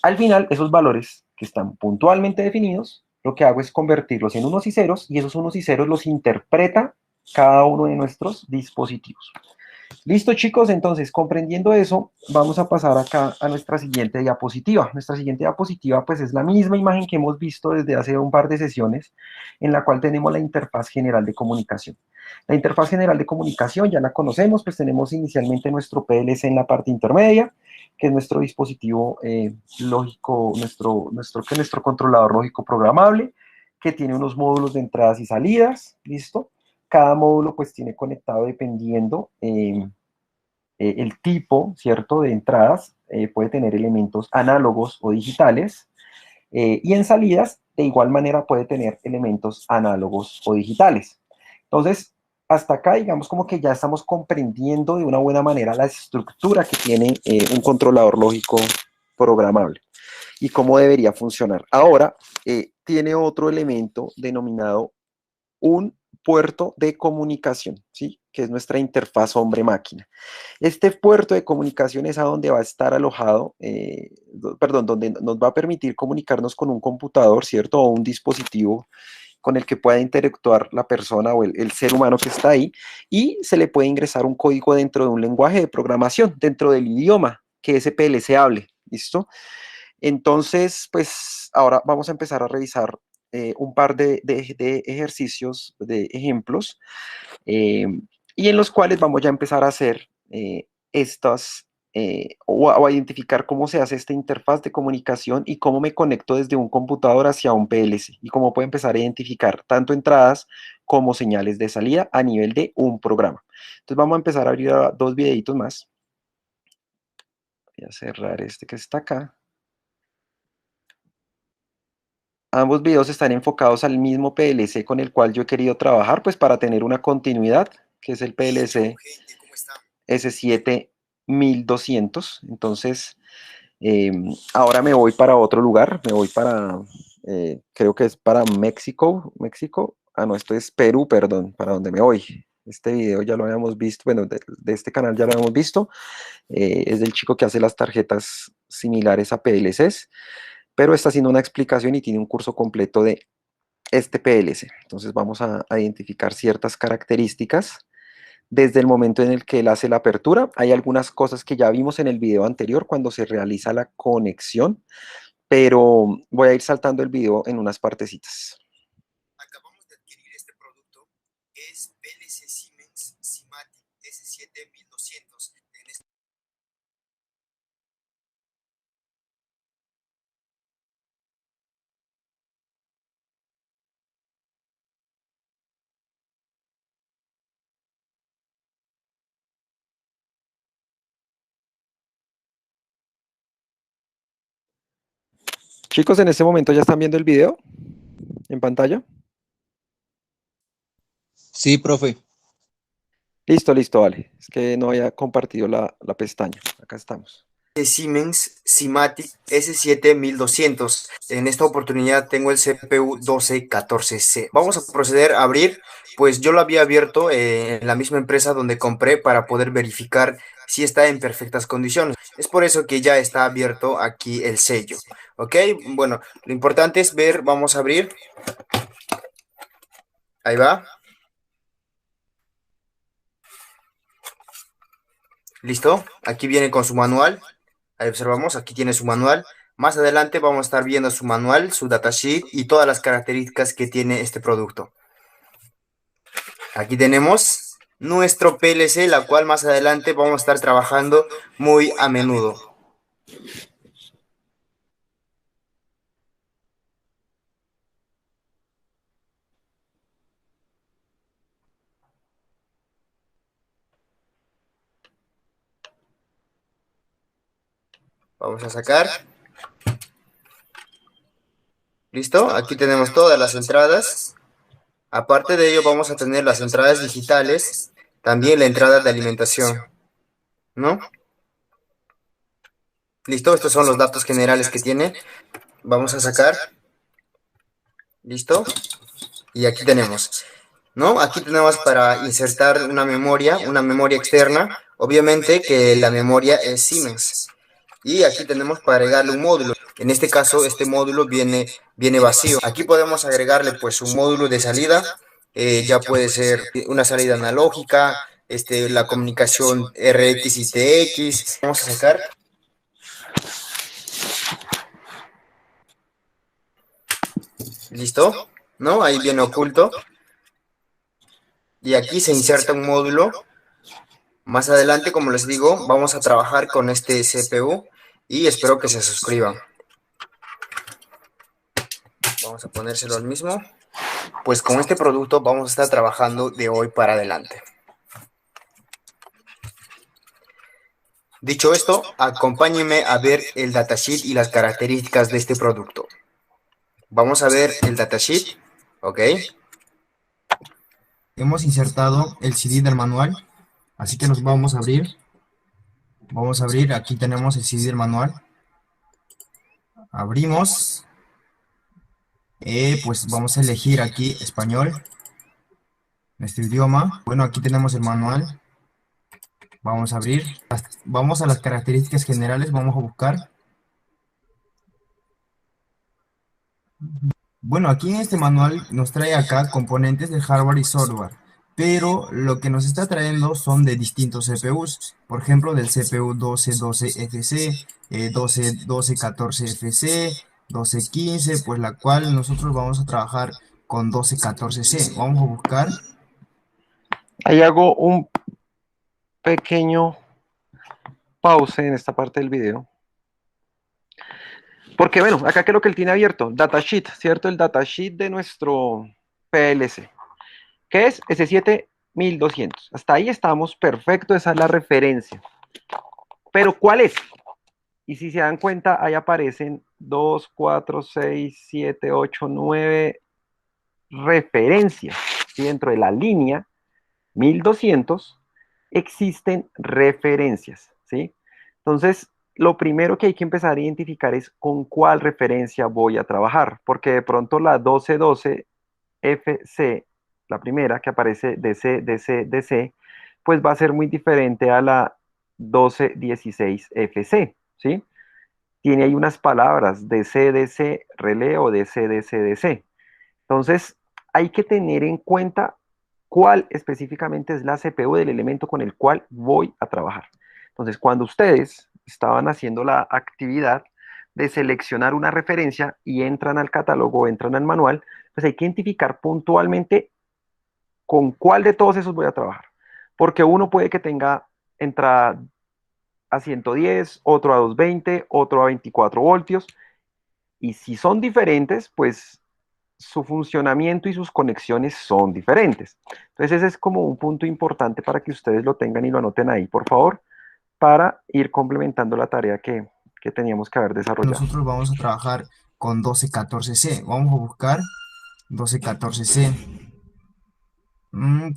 Al final, esos valores que están puntualmente definidos, lo que hago es convertirlos en unos y ceros y esos unos y ceros los interpreta cada uno de nuestros dispositivos. Listo, chicos, entonces, comprendiendo eso, vamos a pasar acá a nuestra siguiente diapositiva. Nuestra siguiente diapositiva, pues, es la misma imagen que hemos visto desde hace un par de sesiones, en la cual tenemos la interfaz general de comunicación. La interfaz general de comunicación ya la conocemos, pues tenemos inicialmente nuestro PLC en la parte intermedia, que es nuestro dispositivo lógico, nuestro controlador lógico programable, que tiene unos módulos de entradas y salidas, ¿listo? Cada módulo pues tiene conectado dependiendo el tipo, ¿cierto?, de entradas, puede tener elementos análogos o digitales, y en salidas, de igual manera, puede tener elementos análogos o digitales. Entonces, hasta acá, digamos, como que ya estamos comprendiendo de una buena manera la estructura que tiene un controlador lógico programable y cómo debería funcionar. Ahora, tiene otro elemento denominado un puerto de comunicación, ¿sí? Que es nuestra interfaz hombre-máquina. Este puerto de comunicación es a donde va a estar alojado, perdón, donde nos va a permitir comunicarnos con un computador, ¿cierto? O un dispositivo con el que pueda interactuar la persona o el ser humano que está ahí, y se le puede ingresar un código dentro de un lenguaje de programación, dentro del idioma que ese PLC hable, ¿listo? Entonces, pues ahora vamos a empezar a revisar un par de ejercicios, de ejemplos, eh, y en los cuales vamos ya a empezar a hacer estas, o a identificar cómo se hace esta interfaz de comunicación y cómo me conecto desde un computador hacia un PLC y cómo puedo empezar a identificar tanto entradas como señales de salida a nivel de un programa. Entonces vamos a empezar a abrir dos videitos más. Voy a cerrar este que está acá. Ambos videos están enfocados al mismo PLC con el cual yo he querido trabajar, pues para tener una continuidad, que es el PLC S7-1200. Entonces, ahora me voy para otro lugar, me voy para, creo que es para México. Ah, no, esto es Perú, perdón, para donde me voy. Este video ya lo habíamos visto, bueno, de este canal ya lo habíamos visto. Es del chico que hace las tarjetas similares a PLCs, pero está haciendo una explicación y tiene un curso completo de este PLC. Entonces vamos a identificar ciertas características desde el momento en el que él hace la apertura. Hay algunas cosas que ya vimos en el video anterior cuando se realiza la conexión, pero voy a ir saltando el video en unas partecitas. Acabamos de adquirir este producto, es PLC Siemens Simatic S7-1200. Chicos, en este momento ya están viendo el video en pantalla. Sí, profe. Listo, listo, vale. Es que no había compartido la pestaña. Acá estamos. Siemens Simatic S7 1200. En esta oportunidad tengo el CPU 1214C. Vamos a proceder a abrir, pues yo lo había abierto en la misma empresa donde compré para poder verificar si está en perfectas condiciones. Es por eso que ya está abierto aquí el sello. ¿Ok? Bueno, lo importante es ver, vamos a abrir. Ahí va. ¿Listo? Aquí viene con su manual. Ahí observamos, aquí tiene su manual. Más adelante vamos a estar viendo su manual, su datasheet y todas las características que tiene este producto. Aquí tenemos nuestro PLC, la cual más adelante vamos a estar trabajando muy a menudo. Vamos a sacar. ¿Listo? Aquí tenemos todas las entradas. Aparte de ello vamos a tener las entradas digitales, también la entrada de alimentación, ¿no? ¿Listo? Estos son los datos generales que tiene. Vamos a sacar. ¿Listo? Y aquí tenemos, ¿no? Aquí tenemos para insertar una memoria externa. Obviamente que la memoria es Siemens. Y aquí tenemos para agregarle un módulo. En este caso, este módulo viene vacío. Aquí podemos agregarle pues un módulo de salida. Ya puede ser una salida analógica, la comunicación RX y TX. Vamos a sacar. ¿Listo? ¿No? Ahí viene oculto. Y aquí se inserta un módulo. Más adelante, como les digo, vamos a trabajar con este CPU y espero que se suscriban. Vamos a ponérselo al mismo. Pues con este producto vamos a estar trabajando de hoy para adelante. Dicho esto, acompáñenme a ver el datasheet y las características de este producto. Vamos a ver el datasheet, ¿ok? Hemos insertado el CD del manual, así que nos vamos a abrir. Vamos a abrir, aquí tenemos el CD del manual. Abrimos. Pues vamos a elegir aquí español, nuestro idioma. Bueno, aquí tenemos el manual. Vamos a abrir. Vamos a las características generales, vamos a buscar. Bueno, aquí en este manual nos trae acá componentes de hardware y software, pero lo que nos está trayendo son de distintos CPUs. Por ejemplo, del CPU 1212FC, 1214FC, 1215, pues la cual nosotros vamos a trabajar con 1214C. Vamos a buscar. Ahí hago un pequeño pause en esta parte del video. Porque bueno, acá creo que él tiene abierto, datasheet, ¿cierto? El datasheet de nuestro PLC, que es S7 1200. Hasta ahí estamos, perfecto, esa es la referencia. Pero ¿cuál es? Y si se dan cuenta, ahí aparecen 2, 4, 6, 7, 8, 9 referencias. ¿Sí? Dentro de la línea 1200 existen referencias, ¿sí? Entonces, lo primero que hay que empezar a identificar es con cuál referencia voy a trabajar, porque de pronto la 1212FC, la primera que aparece DC, DC, DC, pues va a ser muy diferente a la 1216FC, ¿sí? Tiene ahí unas palabras, DC, DC, relé o DC, DC, DC. Entonces, hay que tener en cuenta cuál específicamente es la CPU del elemento con el cual voy a trabajar. Entonces, cuando ustedes estaban haciendo la actividad de seleccionar una referencia y entran al catálogo, entran al manual, pues hay que identificar puntualmente con cuál de todos esos voy a trabajar. Porque uno puede que tenga entrada a 110, otro a 220, otro a 24 voltios, y si son diferentes, pues su funcionamiento y sus conexiones son diferentes. Entonces ese es como un punto importante para que ustedes lo tengan y lo anoten ahí, por favor, para ir complementando la tarea que teníamos que haber desarrollado. Nosotros vamos a trabajar con 1214C. Vamos a buscar 1214C.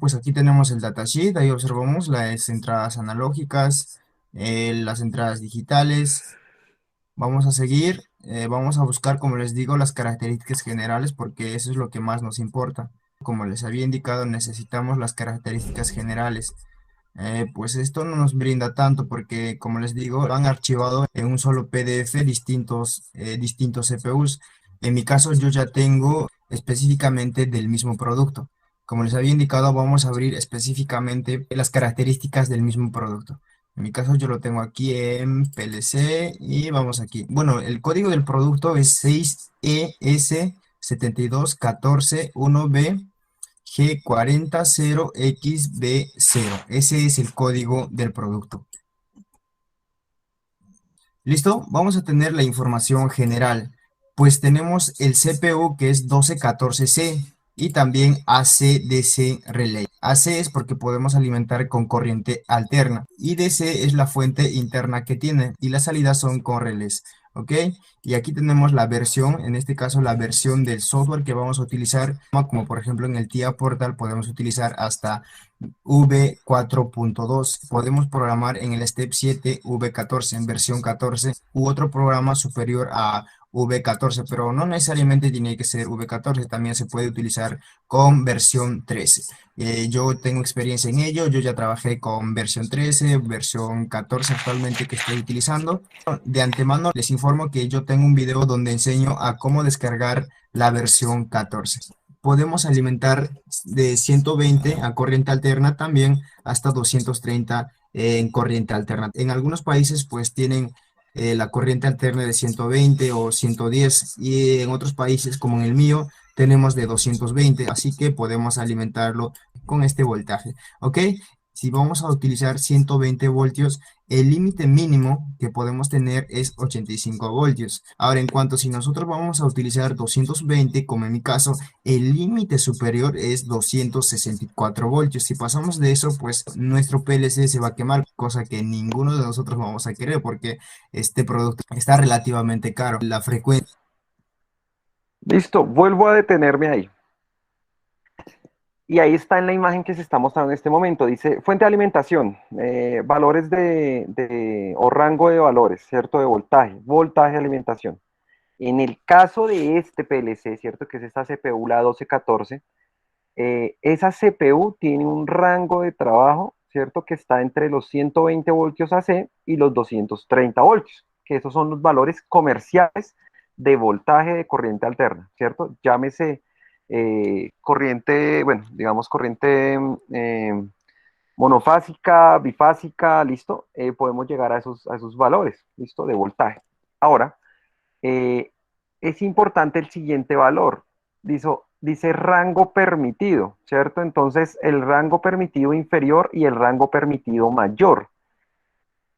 Pues aquí tenemos el datasheet, ahí observamos las entradas analógicas, las entradas digitales. Vamos a seguir, vamos a buscar, como les digo, las características generales porque eso es lo que más nos importa. Como les había indicado, necesitamos las características generales. Pues esto no nos brinda tanto porque, como les digo, han archivado en un solo PDF distintos CPUs. En mi caso, yo ya tengo específicamente del mismo producto. Como les había indicado, vamos a abrir específicamente las características del mismo producto. En mi caso, yo lo tengo aquí en PLC y vamos aquí. Bueno, el código del producto es 6ES72141B. G400XB0. Ese es el código del producto. ¿Listo? Vamos a tener la información general. Pues tenemos el CPU que es 1214C y también AC/DC Relay. AC es porque podemos alimentar con corriente alterna y DC es la fuente interna que tiene y las salidas son con relés. ¿Ok? Y aquí tenemos la versión, en este caso la versión del software que vamos a utilizar, como por ejemplo en el TIA Portal podemos utilizar hasta V4.2. Podemos programar en el Step 7 V14, en versión 14, u otro programa superior a V14, pero no necesariamente tiene que ser V14, también se puede utilizar con versión 13. Yo tengo experiencia en ello, yo ya trabajé con versión 13, versión 14 actualmente que estoy utilizando. De antemano les informo que yo tengo un video donde enseño a cómo descargar la versión 14. Podemos alimentar de 120 a corriente alterna también hasta 230 en corriente alterna. En algunos países pues tienen la corriente alterna de 120 o 110 y en otros países como en el mío tenemos de 220, así que podemos alimentarlo con este voltaje, ¿ok? Si vamos a utilizar 120 voltios, el límite mínimo que podemos tener es 85 voltios. Ahora, en cuanto si nosotros vamos a utilizar 220, como en mi caso, el límite superior es 264 voltios. Si pasamos de eso, pues nuestro PLC se va a quemar, cosa que ninguno de nosotros vamos a querer porque este producto está relativamente caro. La frecuencia. Listo, vuelvo a detenerme ahí. Y ahí está en la imagen que se está mostrando en este momento. Dice, fuente de alimentación, valores o rango de valores, ¿cierto? De voltaje de alimentación. En el caso de este PLC, ¿cierto? Que es esta CPU, la 1214, esa CPU tiene un rango de trabajo, ¿cierto? Que está entre los 120 voltios AC y los 230 voltios, que esos son los valores comerciales de voltaje de corriente alterna, ¿cierto? Llámese corriente, bueno, digamos corriente monofásica, bifásica, listo, podemos llegar a esos valores, listo, de voltaje. Ahora, es importante el siguiente valor, dice rango permitido, ¿cierto? Entonces, el rango permitido inferior y el rango permitido mayor.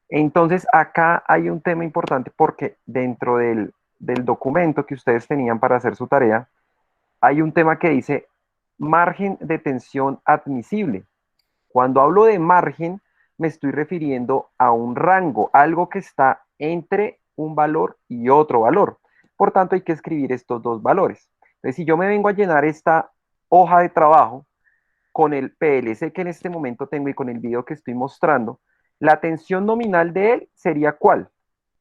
Entonces, acá hay un tema importante porque dentro del documento que ustedes tenían para hacer su tarea, hay un tema que dice margen de tensión admisible. Cuando hablo de margen, me estoy refiriendo a un rango, algo que está entre un valor y otro valor. Por tanto, hay que escribir estos dos valores. Entonces, si yo me vengo a llenar esta hoja de trabajo con el PLC que en este momento tengo y con el video que estoy mostrando, la tensión nominal de él sería ¿cuál?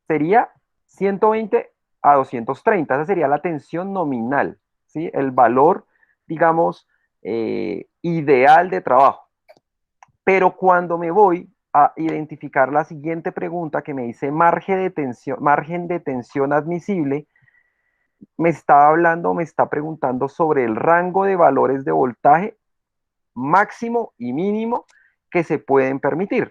Sería 120 a 230. Esa sería la tensión nominal, ¿sí? El valor, digamos, ideal de trabajo. Pero cuando me voy a identificar la siguiente pregunta que me dice margen de tensión admisible, me está preguntando sobre el rango de valores de voltaje máximo y mínimo que se pueden permitir.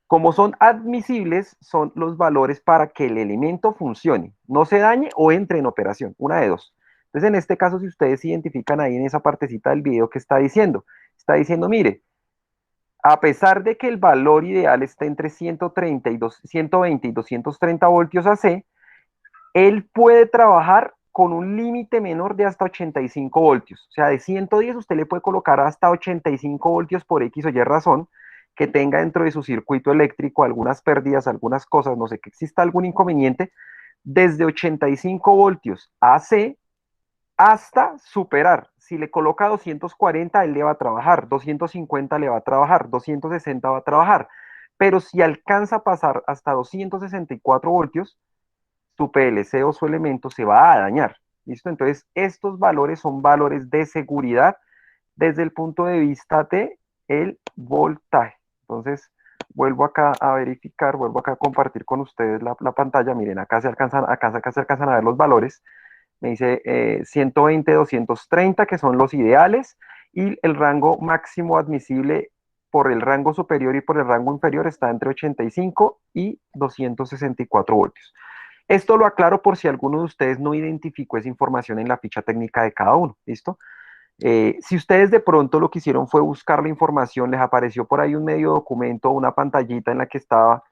Como son admisibles, son los valores para que el elemento funcione, no se dañe o entre en operación, una de dos. Entonces, en este caso, si ustedes identifican ahí en esa partecita del video que está diciendo, mire, a pesar de que el valor ideal está entre 120 y 230 voltios AC, él puede trabajar con un límite menor de hasta 85 voltios. O sea, de 110 usted le puede colocar hasta 85 voltios por X o Y razón, que tenga dentro de su circuito eléctrico algunas pérdidas, algunas cosas, no sé, que exista algún inconveniente, desde 85 voltios AC hasta superar. Si le coloca 240, él le va a trabajar, 250 le va a trabajar, 260 va a trabajar. Pero si alcanza a pasar hasta 264 voltios, su PLC o su elemento se va a dañar. ¿Listo? Entonces, estos valores son valores de seguridad desde el punto de vista de el voltaje. Entonces, vuelvo acá a verificar, vuelvo acá a compartir con ustedes la pantalla. Miren, acá se alcanzan a ver los valores. Me dice 120, 230, que son los ideales, y el rango máximo admisible por el rango superior y por el rango inferior está entre 85 y 264 voltios. Esto lo aclaro por si alguno de ustedes no identificó esa información en la ficha técnica de cada uno, ¿listo? Si ustedes de pronto lo que hicieron fue buscar la información, les apareció por ahí un medio documento, una pantallita en la que estaba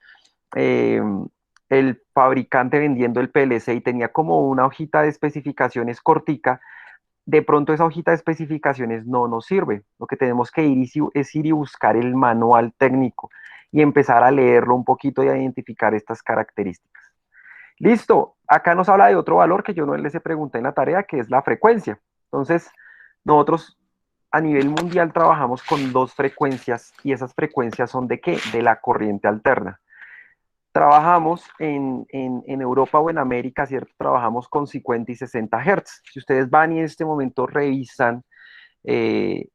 el fabricante vendiendo el PLC y tenía como una hojita de especificaciones cortica, de pronto esa hojita de especificaciones no nos sirve. Lo que tenemos que ir es ir y buscar el manual técnico y empezar a leerlo un poquito y a identificar estas características. Listo, acá nos habla de otro valor que yo no les pregunté en la tarea, que es la frecuencia. Entonces, nosotros a nivel mundial trabajamos con 2 frecuencias y esas frecuencias son ¿de qué? De la corriente alterna. Trabajamos en Europa o en América, ¿cierto? Trabajamos con 50 y 60 Hz. Si ustedes van y en este momento revisan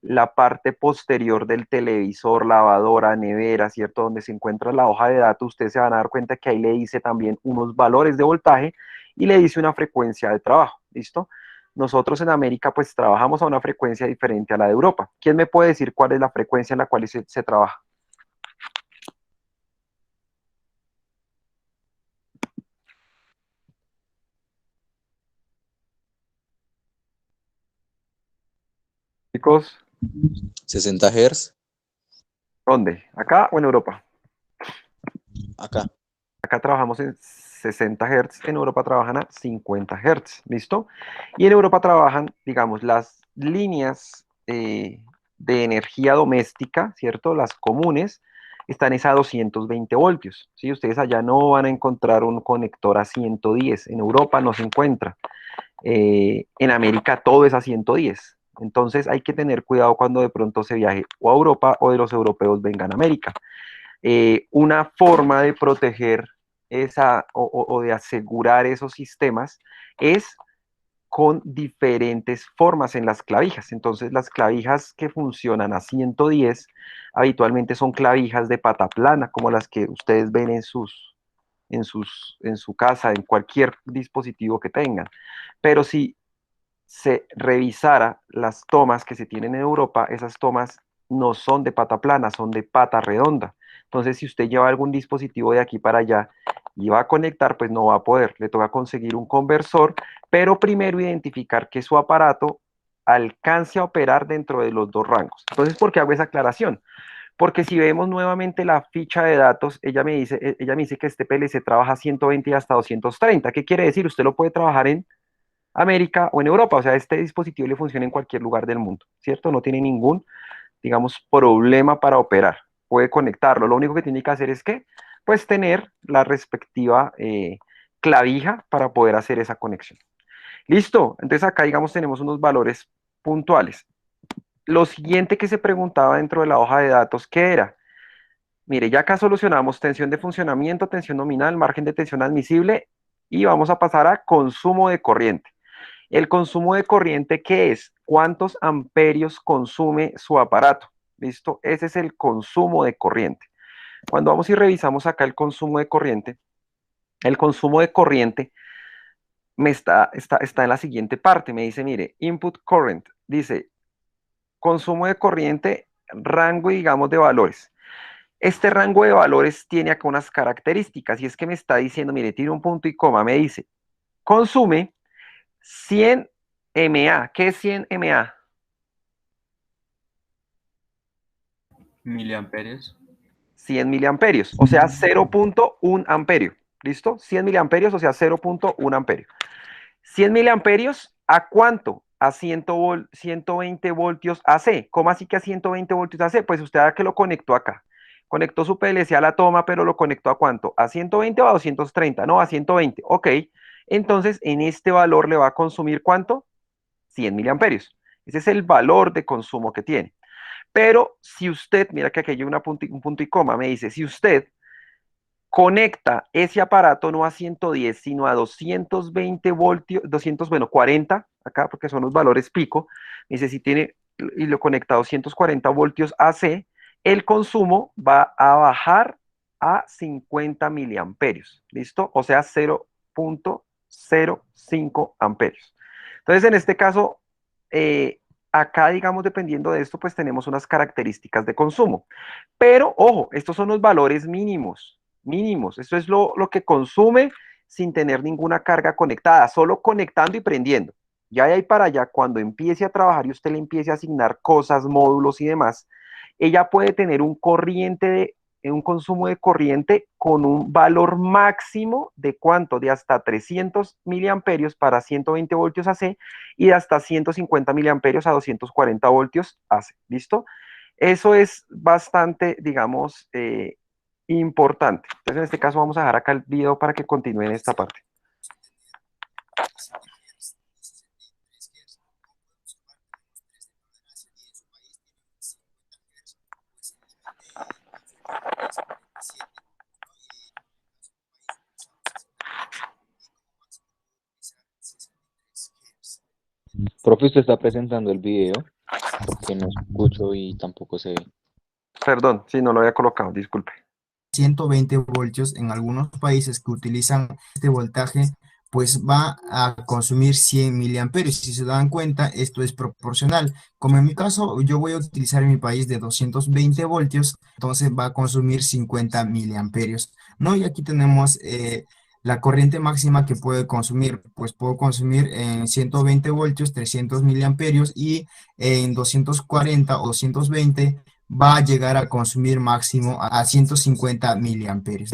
la parte posterior del televisor, lavadora, nevera, ¿cierto? Donde se encuentra la hoja de datos, ustedes se van a dar cuenta que ahí le dice también unos valores de voltaje y le dice una frecuencia de trabajo, ¿listo? Nosotros en América pues trabajamos a una frecuencia diferente a la de Europa. ¿Quién me puede decir cuál es la frecuencia en la cual se trabaja? Chicos, 60 Hz. ¿dónde? ¿Acá o en Europa? Acá. Acá trabajamos en 60 Hz, en Europa trabajan a 50 Hz, ¿listo? Y en Europa trabajan, digamos, las líneas de energía doméstica, ¿cierto? Las comunes, están a 220 voltios, ¿sí? Ustedes allá no van a encontrar un conector a 110, en Europa no se encuentra. En América todo es a 110. Entonces hay que tener cuidado cuando de pronto se viaje o a Europa o de los europeos vengan a América. Una forma de proteger o de asegurar esos sistemas es con diferentes formas en las clavijas. Entonces las clavijas que funcionan a 110 habitualmente son clavijas de pata plana, como las que ustedes ven en su casa, en cualquier dispositivo que tengan. Pero si se revisara las tomas que se tienen en Europa, esas tomas no son de pata plana, son de pata redonda. Entonces, si usted lleva algún dispositivo de aquí para allá y va a conectar, pues no va a poder. Le toca conseguir un conversor, pero primero identificar que su aparato alcance a operar dentro de los 2 rangos. Entonces, ¿por qué hago esa aclaración? Porque si vemos nuevamente la ficha de datos, ella me dice que este PLC trabaja 120 y hasta 230. ¿Qué quiere decir? Usted lo puede trabajar en América o en Europa, o sea, este dispositivo le funciona en cualquier lugar del mundo, ¿cierto? No tiene ningún, digamos, problema para operar, puede conectarlo, lo único que tiene que hacer es que, pues, tener la respectiva clavija para poder hacer esa conexión. Listo, entonces acá, digamos, tenemos unos valores puntuales. Lo siguiente que se preguntaba dentro de la hoja de datos, ¿qué era? Mire, ya acá solucionamos tensión de funcionamiento, tensión nominal, margen de tensión admisible, y vamos a pasar a consumo de corriente. El consumo de corriente, ¿qué es? ¿Cuántos amperios consume su aparato? ¿Listo? Ese es el consumo de corriente. Cuando vamos y revisamos acá el consumo de corriente está en la siguiente parte. Me dice, mire, input current. Dice, consumo de corriente, rango, digamos, de valores. Este rango de valores tiene acá unas características y es que me está diciendo, mire, tiene un punto y coma, me dice, consume 100 mA. ¿Qué es 100 mA? Miliamperios. 100 miliamperios, o sea, 0.1 amperio. ¿Listo? 100 miliamperios, o sea, 0.1 amperio. 100 miliamperios, ¿a cuánto? A 120 voltios AC. ¿Cómo así que a 120 voltios AC? Pues usted a que lo conectó acá. Conectó su PLC a la toma, pero lo conectó ¿a cuánto? ¿A 120 o a 230? No, a 120. Ok. entonces en este valor le va a consumir ¿cuánto? 100 miliamperios. Ese es el valor de consumo que tiene. Pero si usted, mira que aquí hay un punto y coma, me dice, si usted conecta ese aparato no a 110, sino a 220 voltios, 200, bueno, 40, acá porque son los valores pico, me dice si tiene, y lo conecta a 240 voltios AC, el consumo va a bajar a 50 miliamperios, ¿listo? O sea, 0.05 amperios. Entonces, en este caso, acá, digamos, dependiendo de esto, pues tenemos unas características de consumo. Pero, ojo, estos son los valores mínimos. Esto es lo que consume sin tener ninguna carga conectada, solo conectando y prendiendo. Ya de ahí para allá, cuando empiece a trabajar y usted le empiece a asignar cosas, módulos y demás, ella puede tener un consumo de corriente con un valor máximo de ¿cuánto? De hasta 300 miliamperios para 120 voltios AC y de hasta 150 miliamperios a 240 voltios AC. ¿Listo? Eso es bastante, digamos, importante. Entonces, en este caso vamos a dejar acá el video para que continúe en esta parte. Profe, usted está presentando el video porque no escucho y tampoco se ve. Perdón, si no lo había colocado, disculpe. 120 voltios en algunos países que utilizan este voltaje, pues va a consumir 100 miliamperios. Si se dan cuenta, esto es proporcional. Como en mi caso, yo voy a utilizar en mi país de 220 voltios, entonces va a consumir 50 miliamperios, ¿no? Y aquí tenemos la corriente máxima que puede consumir, pues puedo consumir en 120 voltios, 300 miliamperios y en 240 o 220 va a llegar a consumir máximo a 150 miliamperios.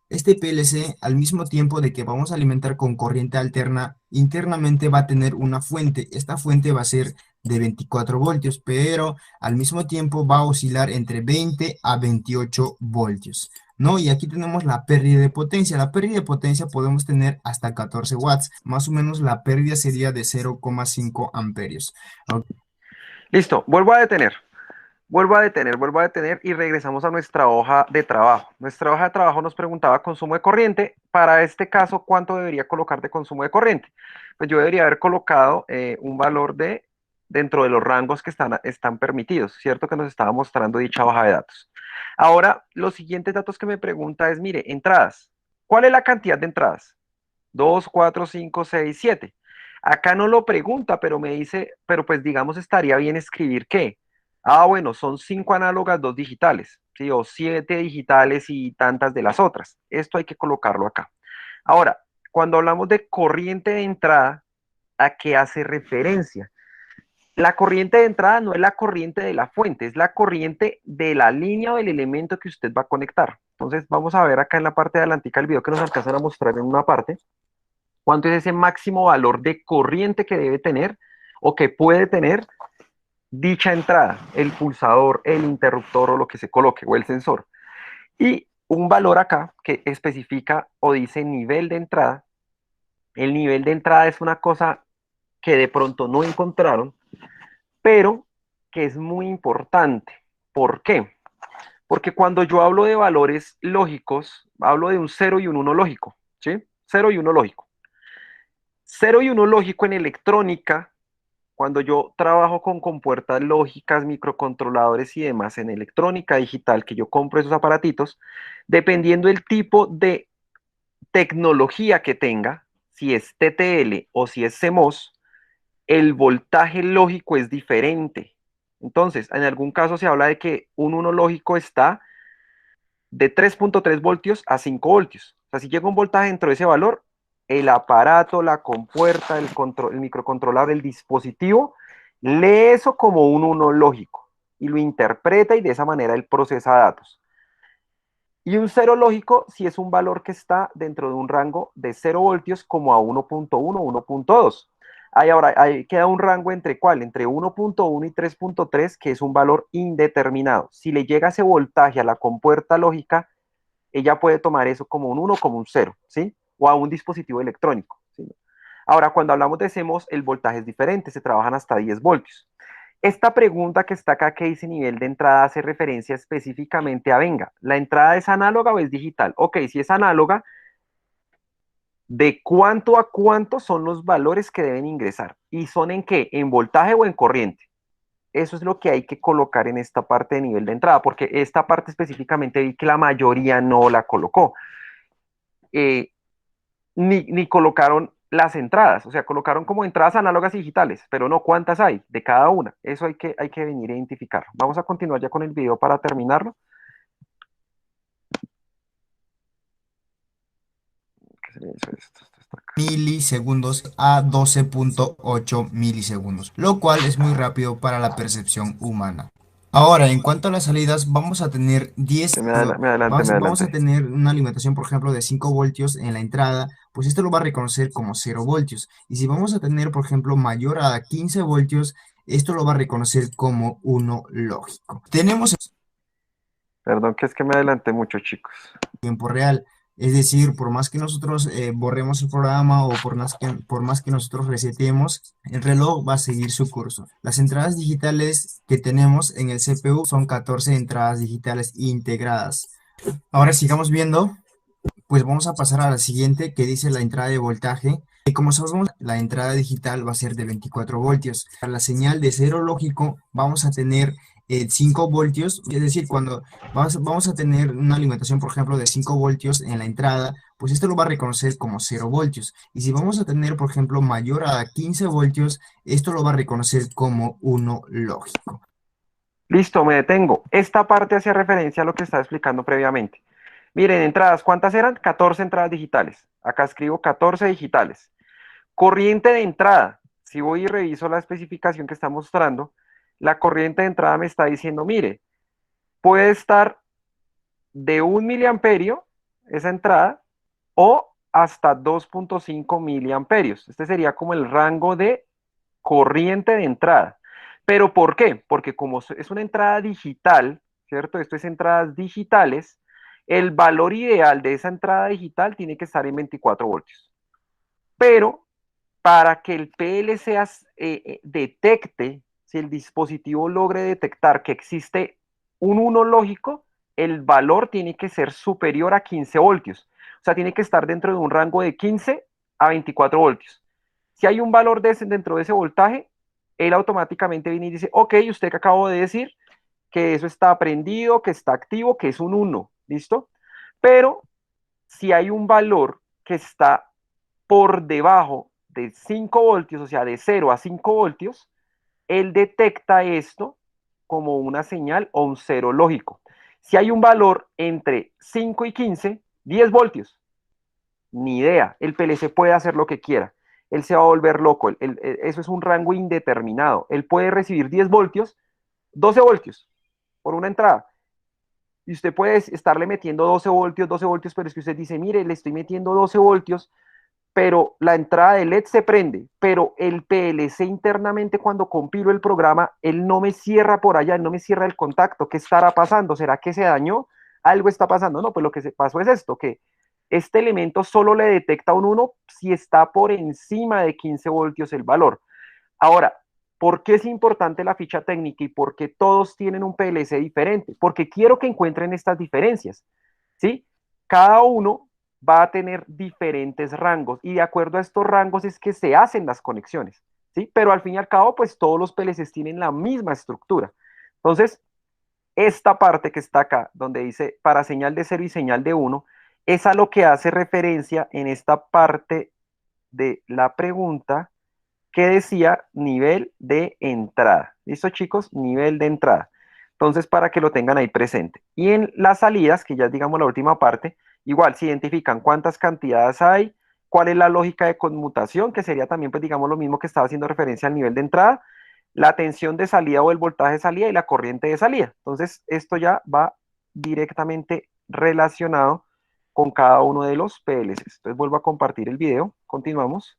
Este PLC, al mismo tiempo de que vamos a alimentar con corriente alterna, internamente va a tener una fuente. Esta fuente va a ser de 24 voltios, pero al mismo tiempo va a oscilar entre 20 a 28 voltios, ¿no? Y aquí tenemos la pérdida de potencia. La pérdida de potencia podemos tener hasta 14 watts. Más o menos la pérdida sería de 0,5 amperios. ¿Okay? Listo, vuelvo a detener y regresamos a nuestra hoja de trabajo. Nuestra hoja de trabajo nos preguntaba consumo de corriente. Para este caso, ¿cuánto debería colocar de consumo de corriente? Pues yo debería haber colocado un valor dentro de los rangos que están permitidos, ¿cierto? Que nos estaba mostrando dicha hoja de datos. Ahora, los siguientes datos que me pregunta es, mire, entradas. ¿Cuál es la cantidad de entradas? 2, 4, 5, 6, 7. Acá no lo pregunta, pero me dice, pero pues digamos estaría bien escribir ¿qué? Ah, bueno, son 5 análogas, 2 digitales, ¿sí? O 7 digitales y tantas de las otras. Esto hay que colocarlo acá. Ahora, cuando hablamos de corriente de entrada, ¿a qué hace referencia? La corriente de entrada no es la corriente de la fuente, es la corriente de la línea o del elemento que usted va a conectar. Entonces, vamos a ver acá en la parte de adelantica del video que nos alcanzan a mostrar en una parte, cuánto es ese máximo valor de corriente que debe tener o que puede tener dicha entrada, el pulsador, el interruptor o lo que se coloque, o el sensor. Y un valor acá que especifica o dice nivel de entrada. El nivel de entrada es una cosa que de pronto no encontraron, pero que es muy importante. ¿Por qué? Porque cuando yo hablo de valores lógicos, hablo de un 0 y un 1 lógico, ¿sí? 0 y 1 lógico. 0 y 1 lógico en electrónica, cuando yo trabajo con compuertas lógicas, microcontroladores y demás en electrónica digital, que yo compro esos aparatitos, dependiendo del tipo de tecnología que tenga, si es TTL o si es CMOS, el voltaje lógico es diferente. Entonces, en algún caso se habla de que un 1 lógico está de 3.3 voltios a 5 voltios. O sea, si llega un voltaje dentro de ese valor, el aparato, la compuerta, el microcontrolador, el dispositivo, lee eso como un 1 lógico y lo interpreta y de esa manera él procesa datos. Y un 0 lógico si es un valor que está dentro de un rango de 0 voltios como a 1.1, 1.2. Ahí queda un rango entre ¿cuál? Entre 1.1 y 3.3, que es un valor indeterminado. Si le llega ese voltaje a la compuerta lógica, ella puede tomar eso como un 1 o como un 0, ¿sí? O a un dispositivo electrónico, ¿sí? Ahora, cuando hablamos de CMOS, el voltaje es diferente, se trabajan hasta 10 voltios. Esta pregunta que está acá, que dice nivel de entrada, hace referencia específicamente a, venga, ¿la entrada es análoga o es digital? Ok, si es análoga, ¿de cuánto a cuánto son los valores que deben ingresar? ¿Y son en qué? ¿En voltaje o en corriente? Eso es lo que hay que colocar en esta parte de nivel de entrada, porque esta parte específicamente vi que la mayoría no la colocó. Ni colocaron las entradas, o sea, colocaron como entradas análogas y digitales, pero no cuántas hay de cada una. Eso hay que venir a identificar. Vamos a continuar ya con el video para terminarlo. ¿Qué sería eso? Esto está acá. Milisegundos a 12.8 milisegundos, lo cual es muy rápido para la percepción humana. Ahora, en cuanto a las salidas, vamos a tener 10, vamos a tener una alimentación, por ejemplo, de 5 voltios en la entrada, pues esto lo va a reconocer como 0 voltios. Y si vamos a tener, por ejemplo, mayor a 15 voltios, esto lo va a reconocer como 1 lógico. Tenemos... Perdón, que es que me adelanté mucho, chicos. Tiempo real. Es decir, por más que nosotros borremos el programa o por más que nosotros resetemos, el reloj va a seguir su curso. Las entradas digitales que tenemos en el CPU son 14 entradas digitales integradas. Ahora sigamos viendo, pues vamos a pasar a la siguiente que dice la entrada de voltaje. Y como sabemos, la entrada digital va a ser de 24 voltios. Para la señal de 0 lógico vamos a tener 5 voltios, es decir, cuando vamos a tener una alimentación, por ejemplo, de 5 voltios en la entrada, pues esto lo va a reconocer como 0 voltios. Y si vamos a tener, por ejemplo, mayor a 15 voltios, esto lo va a reconocer como 1 lógico. Listo, me detengo. Esta parte hace referencia a lo que estaba explicando previamente. Miren, entradas, ¿cuántas eran? 14 entradas digitales. Acá escribo 14 digitales. Corriente de entrada. Si voy y reviso la especificación que está mostrando, la corriente de entrada me está diciendo, mire, puede estar de 1 miliamperio, esa entrada, o hasta 2.5 miliamperios. Este sería como el rango de corriente de entrada. ¿Pero por qué? Porque como es una entrada digital, ¿cierto? Esto es entradas digitales, el valor ideal de esa entrada digital tiene que estar en 24 voltios. Pero para que el PLC detecte, si el dispositivo logre detectar que existe un 1 lógico, el valor tiene que ser superior a 15 voltios. O sea, tiene que estar dentro de un rango de 15 a 24 voltios. Si hay un valor dentro de ese voltaje, él automáticamente viene y dice, ok, usted que acabo de decir que eso está prendido, que está activo, que es un 1, ¿listo? Pero si hay un valor que está por debajo de 5 voltios, o sea, de 0 a 5 voltios, él detecta esto como una señal o un 0 lógico. Si hay un valor entre 5 y 15, 10 voltios, ni idea, el PLC puede hacer lo que quiera, él se va a volver loco, eso es un rango indeterminado, él puede recibir 10 voltios, 12 voltios por una entrada, y usted puede estarle metiendo 12 voltios, pero es que usted dice, mire, le estoy metiendo 12 voltios, pero la entrada de LED se prende, pero el PLC internamente cuando compilo el programa, él no me cierra por allá, él no me cierra el contacto. ¿Qué estará pasando? ¿Será que se dañó? Algo está pasando. No, pues lo que se pasó es esto, que este elemento solo le detecta un 1 si está por encima de 15 voltios el valor. Ahora, ¿por qué es importante la ficha técnica y por qué todos tienen un PLC diferente? Porque quiero que encuentren estas diferencias, ¿sí? Cada uno va a tener diferentes rangos y de acuerdo a estos rangos es que se hacen las conexiones, ¿sí? Pero al fin y al cabo, pues todos los PLCs tienen la misma estructura. Entonces, esta parte que está acá, donde dice para señal de 0 y señal de 1, es a lo que hace referencia en esta parte de la pregunta que decía nivel de entrada. ¿Listo, chicos? Nivel de entrada. Entonces, para que lo tengan ahí presente. Y en las salidas, que ya es, digamos, la última parte, igual se identifican cuántas cantidades hay, cuál es la lógica de conmutación, que sería también, pues, digamos, lo mismo que estaba haciendo referencia al nivel de entrada, la tensión de salida o el voltaje de salida y la corriente de salida. Entonces, esto ya va directamente relacionado con cada uno de los PLCs. Entonces, vuelvo a compartir el video. Continuamos.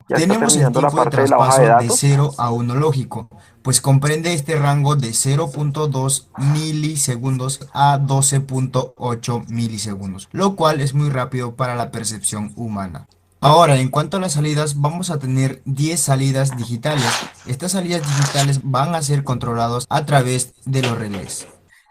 Ya está Tenemos el terminando la tipo de parte de la hoja de traspaso de datos. 0 a 1 lógico, pues comprende este rango de 0.2 milisegundos a 12.8 milisegundos, lo cual es muy rápido para la percepción humana. Ahora, en cuanto a las salidas, vamos a tener 10 salidas digitales. Estas salidas digitales van a ser controlados a través de los relés,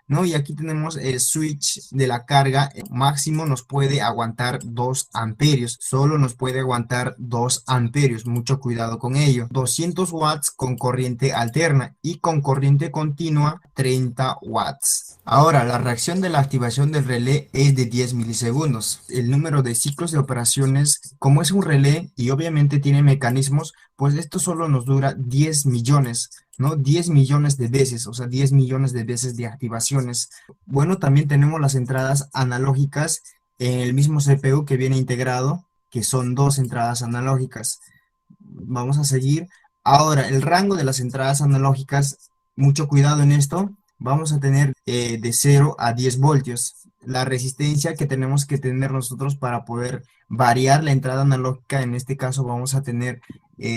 ¿no? Y aquí tenemos el switch de la carga. Máximo nos puede aguantar 2 amperios. Solo nos puede aguantar 2 amperios. Mucho cuidado con ello. 200 watts con corriente alterna y con corriente continua 30 watts. Ahora, la reacción de la activación del relé es de 10 milisegundos. El número de ciclos de operaciones, como es un relé y obviamente tiene mecanismos, pues esto solo nos dura 10 millones. ¿No? 10 millones de veces, o sea, 10 millones de veces de activaciones. Bueno, también tenemos las entradas analógicas en el mismo CPU que viene integrado, que son 2 entradas analógicas. Vamos a seguir. Ahora, el rango de las entradas analógicas, mucho cuidado en esto, vamos a tener de 0 a 10 voltios. La resistencia que tenemos que tener nosotros para poder variar la entrada analógica, en este caso vamos a tener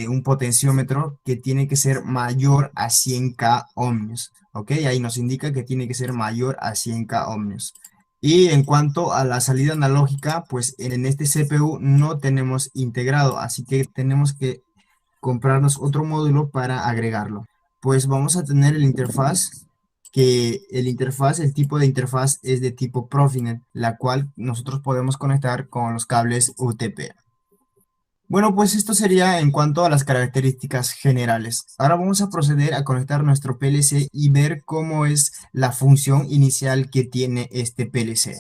un potenciómetro que tiene que ser mayor a 100K ohmios, ¿ok? Ahí nos indica que tiene que ser mayor a 100K ohmios. Y en cuanto a la salida analógica, pues en este CPU no tenemos integrado, así que tenemos que comprarnos otro módulo para agregarlo. Pues vamos a tener el interfaz, el tipo de interfaz es de tipo Profinet, la cual nosotros podemos conectar con los cables UTP. Bueno, pues esto sería en cuanto a las características generales. Ahora vamos a proceder a conectar nuestro PLC y ver cómo es la función inicial que tiene este PLC.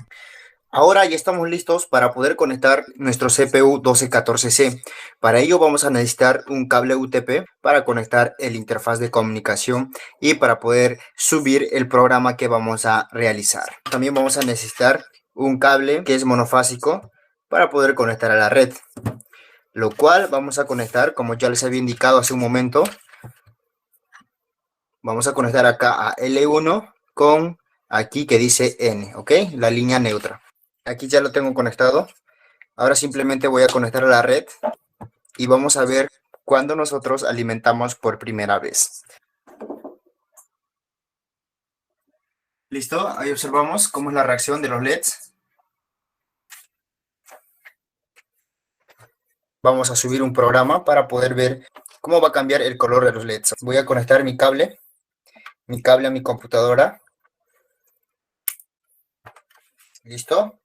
Ahora ya estamos listos para poder conectar nuestro CPU 1214C. Para ello vamos a necesitar un cable UTP para conectar el interfaz de comunicación y para poder subir el programa que vamos a realizar. También vamos a necesitar un cable que es monofásico para poder conectar a la red, lo cual vamos a conectar, como ya les había indicado hace un momento, vamos a conectar acá a L1 con aquí que dice N, ¿ok? La línea neutra. Aquí ya lo tengo conectado. Ahora simplemente voy a conectar a la red y vamos a ver cuándo nosotros alimentamos por primera vez. ¿Listo? Ahí observamos cómo es la reacción de los LEDs. Vamos a subir un programa para poder ver cómo va a cambiar el color de los LEDs. Voy a conectar mi cable a mi computadora. ¿Listo?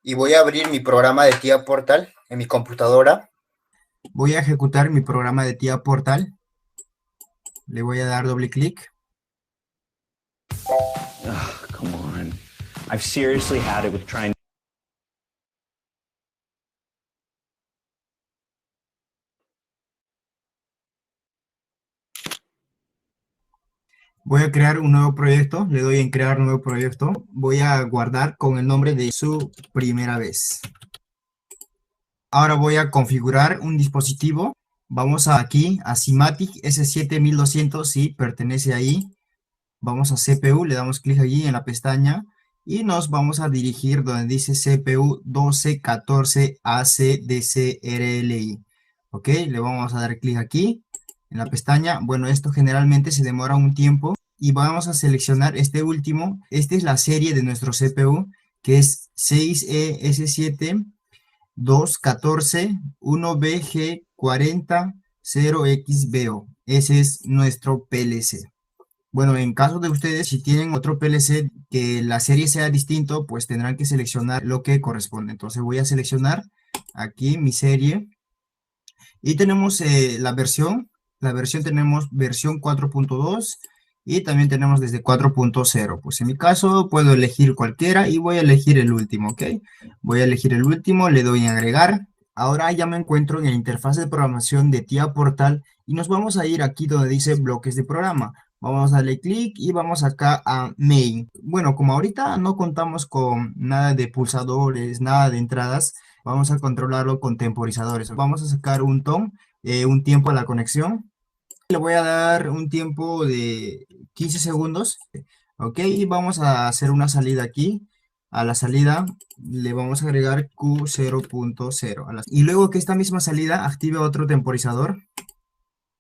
Y voy a abrir mi programa de TIA Portal en mi computadora. Voy a ejecutar mi programa de TIA Portal. Le voy a dar doble clic. Come on. I've seriously had it with trying. Voy a crear un nuevo proyecto, le doy en crear nuevo proyecto. Voy a guardar con el nombre de su primera vez. Ahora voy a configurar un dispositivo. Vamos aquí a SIMATIC S7200, sí, pertenece ahí. Vamos a CPU, le damos clic allí en la pestaña y nos vamos a dirigir donde dice CPU 1214 ACDCRLI. Ok, le vamos a dar clic aquí en la pestaña. Bueno, esto generalmente se demora un tiempo y vamos a seleccionar este último. Esta es la serie de nuestro CPU, que es 6ES7 214 1BG40 0XBO. Ese es nuestro PLC. Bueno, en caso de ustedes, si tienen otro PLC que la serie sea distinto, pues tendrán que seleccionar lo que corresponde. Entonces voy a seleccionar aquí mi serie. Y tenemos la versión tenemos versión 4.2 y también tenemos desde 4.0. Pues en mi caso puedo elegir cualquiera y voy a elegir el último, ¿ok? Voy a elegir el último, le doy en agregar. Ahora ya me encuentro en la interfaz de programación de TIA Portal y nos vamos a ir aquí donde dice bloques de programa. Vamos a darle clic y vamos acá a Main. Bueno, como ahorita no contamos con nada de pulsadores, nada de entradas, vamos a controlarlo con temporizadores. Vamos a sacar un tiempo a la conexión. Le voy a dar un tiempo de 15 segundos. Ok, y vamos a hacer una salida aquí. A la salida le vamos a agregar Q0.0. Y luego que esta misma salida active otro temporizador.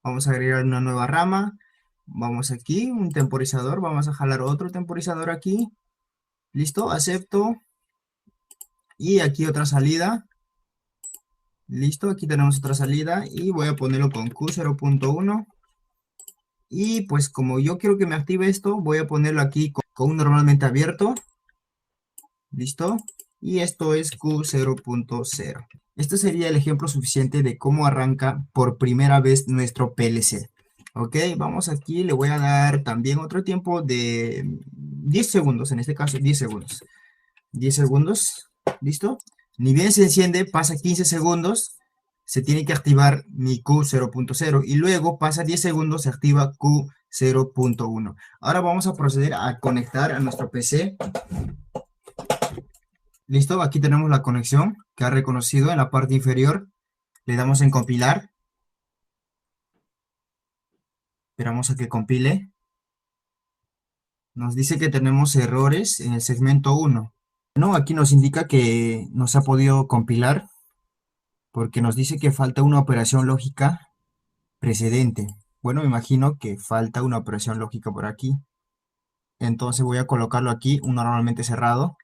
Vamos a agregar una nueva rama. Vamos aquí, un temporizador. Vamos a jalar otro temporizador aquí. Listo, acepto. Y aquí otra salida. Listo, aquí tenemos otra salida y voy a ponerlo con Q0.1. Y pues como yo quiero que me active esto, voy a ponerlo aquí con un normalmente abierto. Listo. Y esto es Q0.0. Este sería el ejemplo suficiente de cómo arranca por primera vez nuestro PLC. Ok, vamos aquí, le voy a dar también otro tiempo de 10 segundos, en este caso 10 segundos. 10 segundos, ¿listo? Ni bien se enciende, pasa 15 segundos, se tiene que activar mi Q0.0 y luego pasa 10 segundos, se activa Q0.1. Ahora vamos a proceder a conectar a nuestro PC. Listo, aquí tenemos la conexión que ha reconocido en la parte inferior. Le damos en compilar. Esperamos a que compile. Nos dice que tenemos errores en el segmento 1. No, aquí nos indica que no se ha podido compilar porque nos dice que falta una operación lógica precedente. Bueno, me imagino que falta una operación lógica por aquí. Entonces voy a colocarlo aquí, un normalmente cerrado,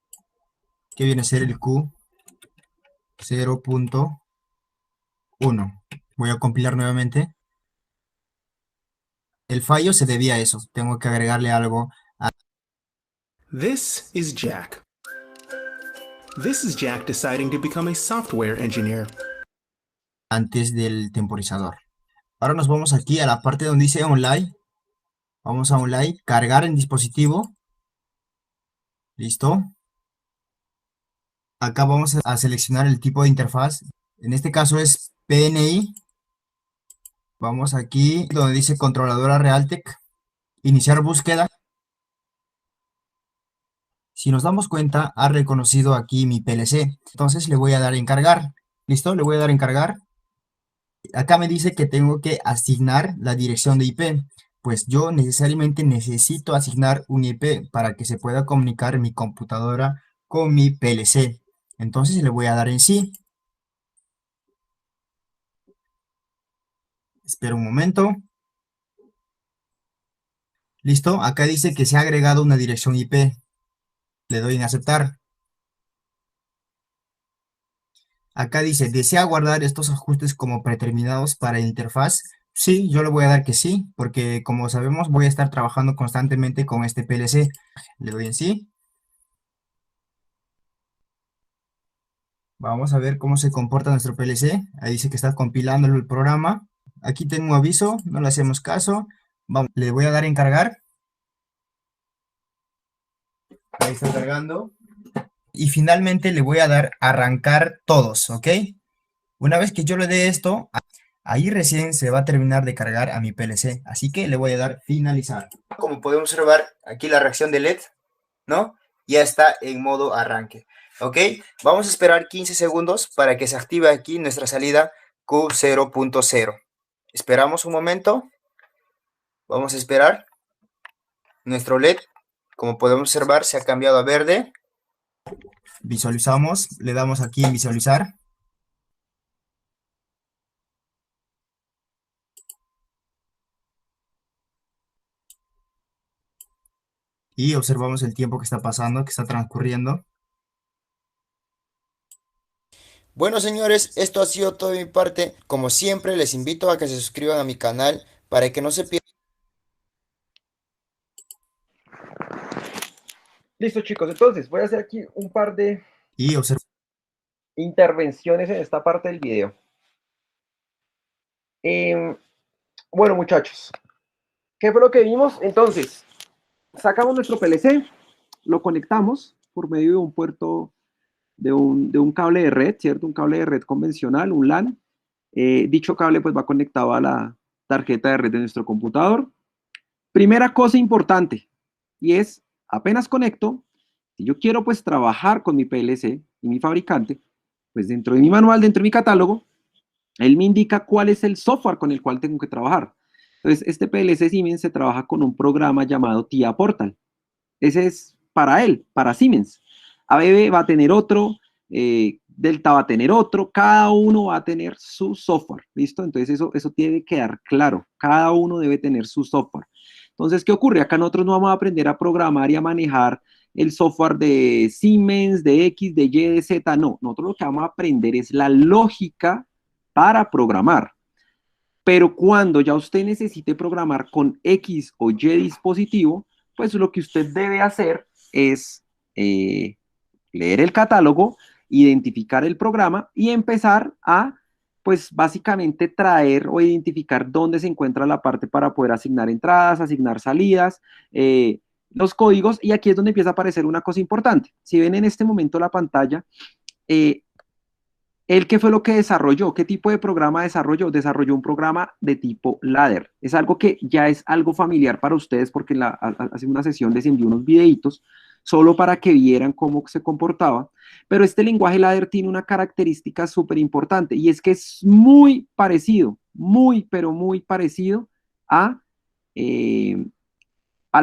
que viene a ser el Q0.1. Voy a compilar nuevamente. El fallo se debía a eso. Tengo que agregarle algo a... This is Jack. This is Jack deciding to become a software engineer. antes del temporizador. Ahora nos vamos aquí a la parte donde dice online. Vamos a online, cargar en dispositivo. Listo. Acá vamos a seleccionar el tipo de interfaz. En este caso es PNI. Vamos aquí donde dice controladora Realtek. Iniciar búsqueda. Si nos damos cuenta, ha reconocido aquí mi PLC. Entonces le voy a dar en cargar. ¿Listo? Le voy a dar en cargar. Acá me dice que tengo que asignar la dirección de IP. Pues yo necesariamente necesito asignar un IP para que se pueda comunicar mi computadora con mi PLC. Entonces le voy a dar en sí. Espera un momento. Listo, acá dice que se ha agregado una dirección IP. Le doy en aceptar. Acá dice, ¿desea guardar estos ajustes como predeterminados para la interfaz? Sí, yo le voy a dar que sí, porque como sabemos voy a estar trabajando constantemente con este PLC. Le doy en sí. Vamos a ver cómo se comporta nuestro PLC. Ahí dice que está compilando el programa. Aquí tengo un aviso, no le hacemos caso. Vamos, le voy a dar en cargar. Ahí está cargando. Y finalmente le voy a dar arrancar todos, ¿ok? Una vez que yo le dé esto, ahí recién se va a terminar de cargar a mi PLC. Así que le voy a dar finalizar. Como podemos observar aquí la reacción de LED, ¿no? Ya está en modo arranque, ¿ok? Vamos a esperar 15 segundos para que se active aquí nuestra salida Q0.0. Esperamos un momento. Vamos a esperar. Nuestro LED, como podemos observar, se ha cambiado a verde. Visualizamos, le damos aquí en visualizar. Y observamos el tiempo que está pasando, que está transcurriendo. Bueno, señores, esto ha sido todo de mi parte. Como siempre, les invito a que se suscriban a mi canal para que no se pierdan. Listo, chicos, entonces voy a hacer aquí un par de intervenciones en esta parte del video. Bueno, muchachos, ¿qué fue lo que vimos? Entonces, sacamos nuestro PLC, lo conectamos por medio de un puerto, de un cable de red, ¿cierto? Un cable de red convencional, un LAN. Dicho cable pues va conectado a la tarjeta de red de nuestro computador. Primera cosa importante, y es, apenas conecto, si yo quiero pues trabajar con mi PLC y mi fabricante, pues dentro de mi manual, dentro de mi catálogo, él me indica cuál es el software con el cual tengo que trabajar. Entonces, este PLC Siemens se trabaja con un programa llamado TIA Portal. Ese es para él, para Siemens. ABB va a tener otro, Delta va a tener otro, cada uno va a tener su software, ¿listo? Entonces, eso tiene que quedar claro. Cada uno debe tener su software. Entonces, ¿qué ocurre? Acá nosotros no vamos a aprender a programar y a manejar el software de Siemens, de X, de Y, de Z, no. Nosotros lo que vamos a aprender es la lógica para programar. Pero cuando ya usted necesite programar con X o Y dispositivo, pues lo que usted debe hacer es leer el catálogo, identificar el programa y empezar a, pues básicamente traer o identificar dónde se encuentra la parte para poder asignar entradas, asignar salidas, los códigos, y aquí es donde empieza a aparecer una cosa importante. Si ven en este momento la pantalla, ¿él qué fue lo que desarrolló? ¿Qué tipo de programa desarrolló? Desarrolló un programa de tipo ladder. Es algo que ya es algo familiar para ustedes porque hace una sesión les envié unos videitos solo para que vieran cómo se comportaba. Pero este lenguaje ladder tiene una característica súper importante y es que es muy parecido, muy, pero muy parecido a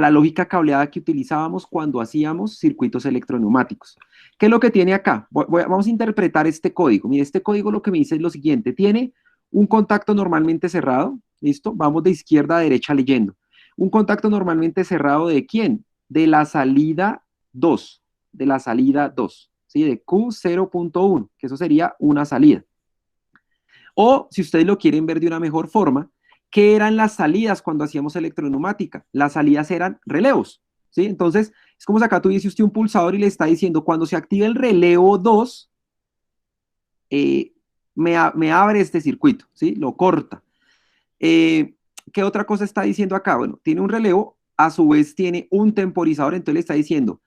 la lógica cableada que utilizábamos cuando hacíamos circuitos electroneumáticos. ¿Qué es lo que tiene acá? Vamos a interpretar este código. Mire, este código lo que me dice es lo siguiente. Tiene un contacto normalmente cerrado. ¿Listo? Vamos de izquierda a derecha leyendo. Un contacto normalmente cerrado ¿de quién? De la salida 2. De la salida 2. ¿Sí? De Q0.1, que eso sería una salida. O, si ustedes lo quieren ver de una mejor forma, ¿qué eran las salidas cuando hacíamos electroneumática? Las salidas eran relevos, ¿sí? Entonces, es como si acá tuviese usted un pulsador y le está diciendo, cuando se active el relevo 2, me abre este circuito, ¿sí? Lo corta. ¿Qué otra cosa está diciendo acá? Bueno, tiene un relevo, a su vez tiene un temporizador, entonces le está diciendo,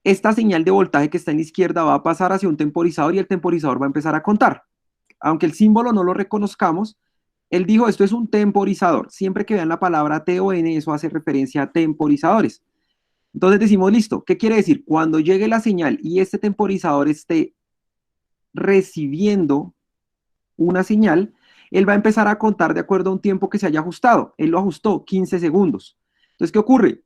esta señal de voltaje que está en la izquierda va a pasar hacia un temporizador y el temporizador va a empezar a contar. Aunque el símbolo no lo reconozcamos, él dijo, esto es un temporizador. Siempre que vean la palabra T o N, eso hace referencia a temporizadores. Entonces decimos, listo, ¿qué quiere decir? Cuando llegue la señal y este temporizador esté recibiendo una señal, él va a empezar a contar de acuerdo a un tiempo que se haya ajustado. Él lo ajustó, 15 segundos. Entonces, ¿qué ocurre?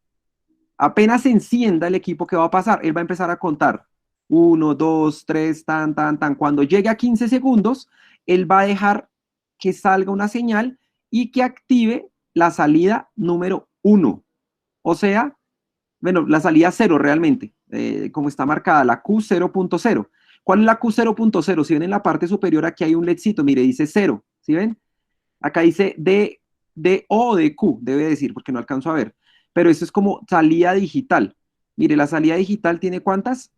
Apenas se encienda el equipo, ¿qué va a pasar? Él va a empezar a contar 1, 2, 3, tan. Cuando llegue a 15 segundos, él va a dejar que salga una señal y que active la salida número 1. O sea, bueno, la salida 0 realmente, como está marcada, la Q0.0. ¿Cuál es la Q0.0? Si ven en la parte superior, aquí hay un ledcito, mire, dice 0, ¿sí ven? Acá dice D O o de Q, debe decir, porque no alcanzo a ver. Pero eso es como salida digital. Mire, la salida digital tiene ¿cuántas?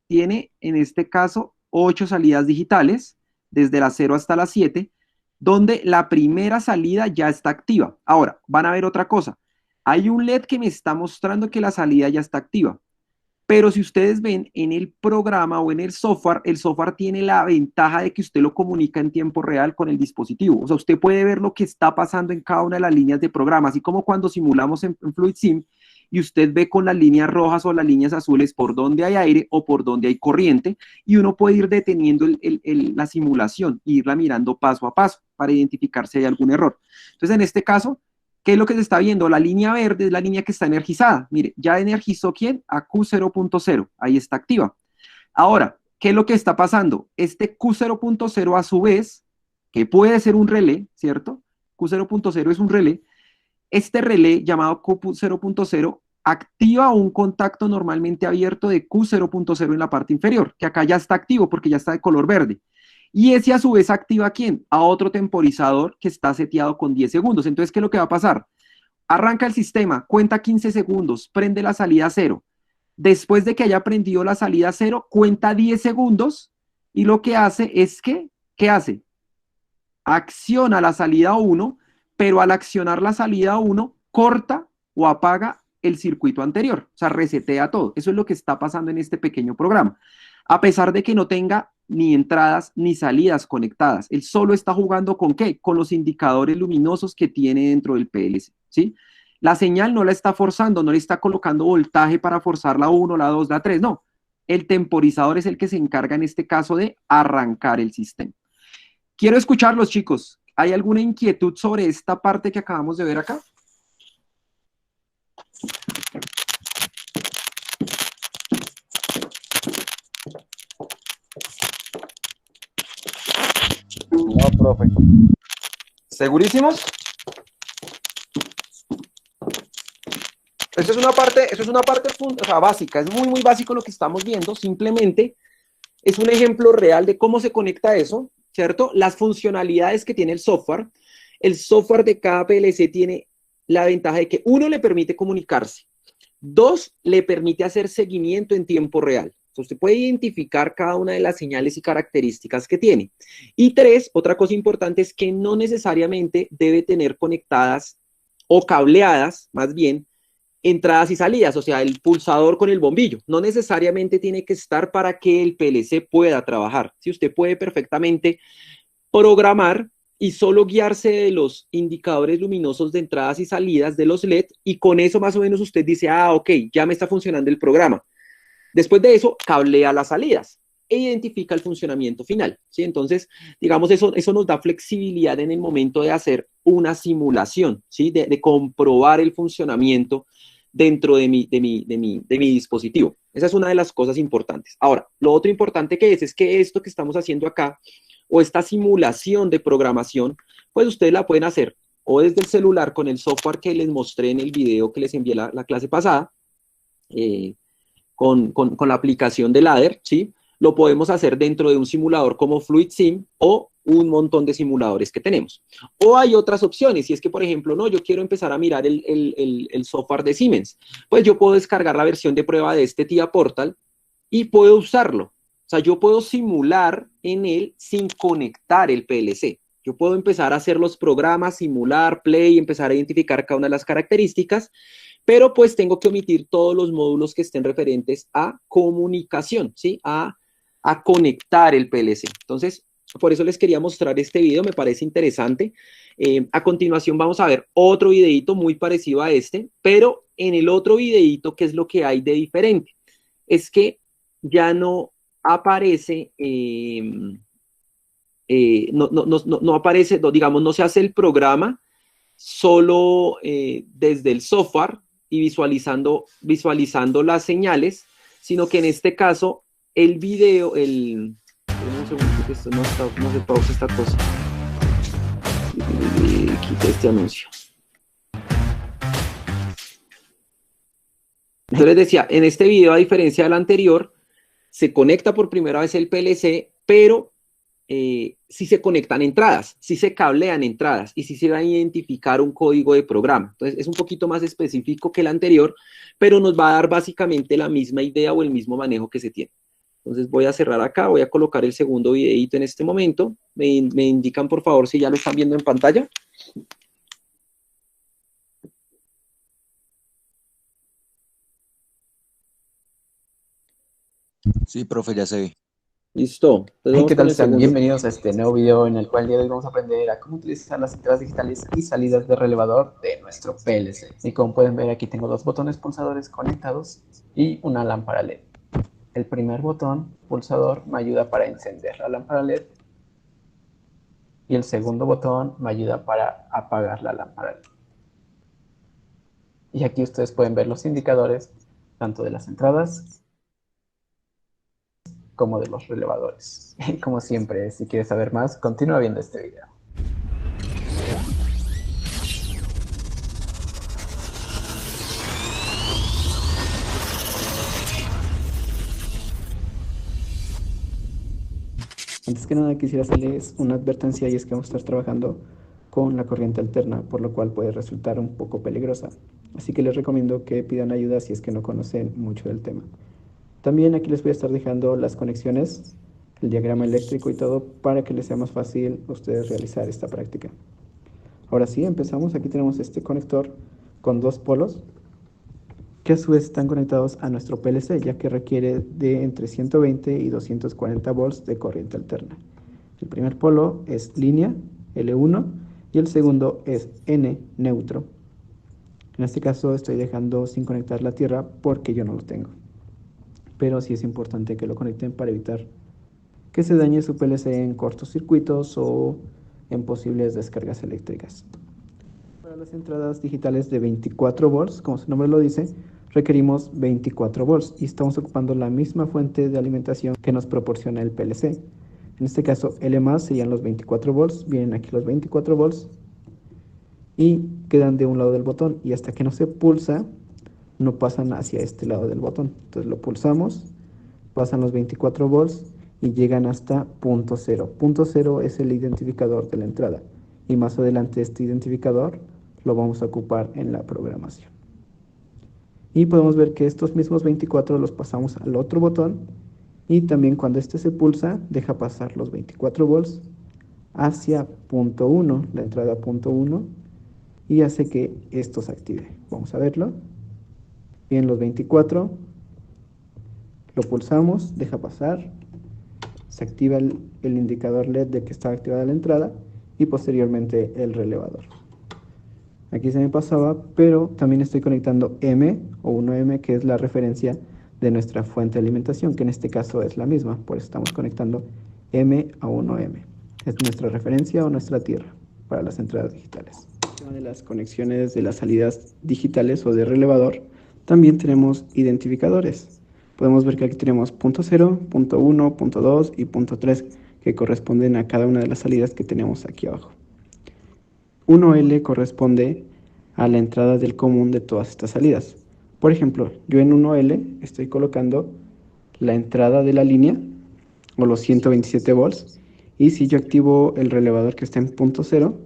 Tiene, en este caso, 8 salidas digitales, desde la 0 hasta la 7, donde la primera salida ya está activa. Ahora, van a ver otra cosa. Hay un LED que me está mostrando que la salida ya está activa. Pero si ustedes ven en el programa o en el software tiene la ventaja de que usted lo comunica en tiempo real con el dispositivo. O sea, usted puede ver lo que está pasando en cada una de las líneas de programa, así como cuando simulamos en FluidSim y usted ve con las líneas rojas o las líneas azules por donde hay aire o por donde hay corriente, y uno puede ir deteniendo la simulación e irla mirando paso a paso para identificar si hay algún error. Entonces, en este caso, ¿qué es lo que se está viendo? La línea verde es la línea que está energizada. Mire, ya energizó ¿quién? A Q0.0. Ahí está activa. Ahora, ¿qué es lo que está pasando? Este Q0.0 a su vez, que puede ser un relé, ¿cierto? Q0.0 es un relé. Este relé llamado Q0.0 activa un contacto normalmente abierto de Q0.0 en la parte inferior, que acá ya está activo porque ya está de color verde. Y ese a su vez activa ¿a quién? A otro temporizador que está seteado con 10 segundos. Entonces, ¿qué es lo que va a pasar? Arranca el sistema, cuenta 15 segundos, prende la salida 0. Después de que haya prendido la salida 0, cuenta 10 segundos y lo que hace es que, ¿qué hace? Acciona la salida 1, pero al accionar la salida 1, corta o apaga el circuito anterior. O sea, resetea todo. Eso es lo que está pasando en este pequeño programa. A pesar de que no tenga ni entradas ni salidas conectadas. Él solo está jugando ¿con qué? Con los indicadores luminosos que tiene dentro del PLC, ¿sí? La señal no la está forzando, no le está colocando voltaje para forzar la 1, la 2, la 3, no. El temporizador es el que se encarga en este caso de arrancar el sistema. Quiero escucharlos, chicos. ¿Hay alguna inquietud sobre esta parte que acabamos de ver acá? No, profe. ¿Segurísimos? Eso es una parte o sea, básica, es muy básico lo que estamos viendo, simplemente es un ejemplo real de cómo se conecta eso, ¿cierto? Las funcionalidades que tiene el software de cada PLC tiene la ventaja de que, uno, le permite comunicarse, dos, le permite hacer seguimiento en tiempo real. Usted puede identificar cada una de las señales y características que tiene. Y tres, otra cosa importante es que no necesariamente debe tener conectadas o cableadas, más bien, entradas y salidas, o sea, el pulsador con el bombillo. No necesariamente tiene que estar para que el PLC pueda trabajar. Si usted puede perfectamente programar y solo guiarse de los indicadores luminosos de entradas y salidas de los LED, y con eso más o menos usted dice, ah, ok, ya me está funcionando el programa. Después de eso, cablea las salidas e identifica el funcionamiento final, ¿sí? Entonces, digamos, eso nos da flexibilidad en el momento de hacer una simulación, ¿sí? De comprobar el funcionamiento dentro de mi dispositivo. Esa es una de las cosas importantes. Ahora, lo otro importante que es que esto que estamos haciendo acá, o esta simulación de programación, pues ustedes la pueden hacer o desde el celular con el software que les mostré en el video que les envié la clase pasada, con la aplicación de Ladder, ¿sí? Lo podemos hacer dentro de un simulador como FluidSim o un montón de simuladores que tenemos. O hay otras opciones, si es que, por ejemplo, no, yo quiero empezar a mirar el software de Siemens, pues yo puedo descargar la versión de prueba de este TIA Portal y puedo usarlo. O sea, yo puedo simular en él sin conectar el PLC. Yo puedo empezar a hacer los programas, simular, play, empezar a identificar cada una de las características, pero pues tengo que omitir todos los módulos que estén referentes a comunicación, ¿sí? A conectar el PLC. Entonces, por eso les quería mostrar este video, me parece interesante. A continuación vamos a ver otro videito muy parecido a este, pero en el otro videito, ¿qué es lo que hay de diferente? Es que ya no aparece, no aparece, digamos, no se hace el programa solo desde el software y visualizando las señales, sino que en este caso el video, un segundito que esto no se pausa esta cosa. Quité este anuncio. Entonces les decía, en este video, a diferencia del anterior, se conecta por primera vez el PLC, pero sí se conectan entradas, sí se cablean entradas y sí se va a identificar un código de programa. Entonces es un poquito más específico que el anterior, pero nos va a dar básicamente la misma idea o el mismo manejo que se tiene. Entonces voy a cerrar acá, voy a colocar el segundo videito en este momento. Me indican por favor si ya lo están viendo en pantalla. Sí, profe, ya se ve. Listo. Hey, ¿qué tal? Sean bienvenidos a este nuevo video en el cual el día de hoy vamos a aprender a cómo utilizar las entradas digitales y salidas de relevador de nuestro PLC. Y como pueden ver, aquí tengo dos botones pulsadores conectados y una lámpara LED. El primer botón pulsador me ayuda para encender la lámpara LED y el segundo botón me ayuda para apagar la lámpara LED. Y aquí ustedes pueden ver los indicadores tanto de las entradas como de los relevadores. Como siempre, si quieres saber más, continúa viendo este video. Antes que nada quisiera hacerles una advertencia y es que vamos a estar trabajando con la corriente alterna, por lo cual puede resultar un poco peligrosa. Así que les recomiendo que pidan ayuda si es que no conocen mucho del tema. También aquí les voy a estar dejando las conexiones, el diagrama eléctrico y todo para que les sea más fácil a ustedes realizar esta práctica. Ahora sí, empezamos. Aquí tenemos este conector con dos polos que a su vez están conectados a nuestro PLC, ya que requiere de entre 120 y 240 volts de corriente alterna. El primer polo es línea, L1, y el segundo es N, neutro. En este caso estoy dejando sin conectar la tierra porque yo no lo tengo. Pero sí es importante que lo conecten para evitar que se dañe su PLC en cortocircuitos o en posibles descargas eléctricas. Para las entradas digitales de 24 volts, como su nombre lo dice, requerimos 24 volts y estamos ocupando la misma fuente de alimentación que nos proporciona el PLC. En este caso, L+ serían los 24 volts, vienen aquí los 24 volts y quedan de un lado del botón y hasta que no se pulsa, no pasan hacia este lado del botón. Entonces lo pulsamos, pasan los 24 volts y llegan hasta punto cero. Punto cero es el identificador de la entrada y más adelante este identificador lo vamos a ocupar en la programación. Y podemos ver que estos mismos 24 los pasamos al otro botón y también cuando este se pulsa deja pasar los 24 volts hacia punto 1, la entrada punto 1, y hace que esto se active. Vamos a verlo. Bien, los 24 lo pulsamos, deja pasar, se activa el indicador LED de que está activada la entrada y posteriormente el relevador. Aquí se me pasaba, pero también estoy conectando M o 1M, que es la referencia de nuestra fuente de alimentación, que en este caso es la misma, por eso estamos conectando M a 1M. Es nuestra referencia o nuestra tierra para las entradas digitales. De las conexiones de las salidas digitales o de relevador, también tenemos identificadores. Podemos ver que aquí tenemos punto 0, punto 1, punto 2 y punto 3 que corresponden a cada una de las salidas que tenemos aquí abajo. 1L corresponde a la entrada del común de todas estas salidas. Por ejemplo, yo en 1L estoy colocando la entrada de la línea o los 127 volts y si yo activo el relevador que está en punto 0,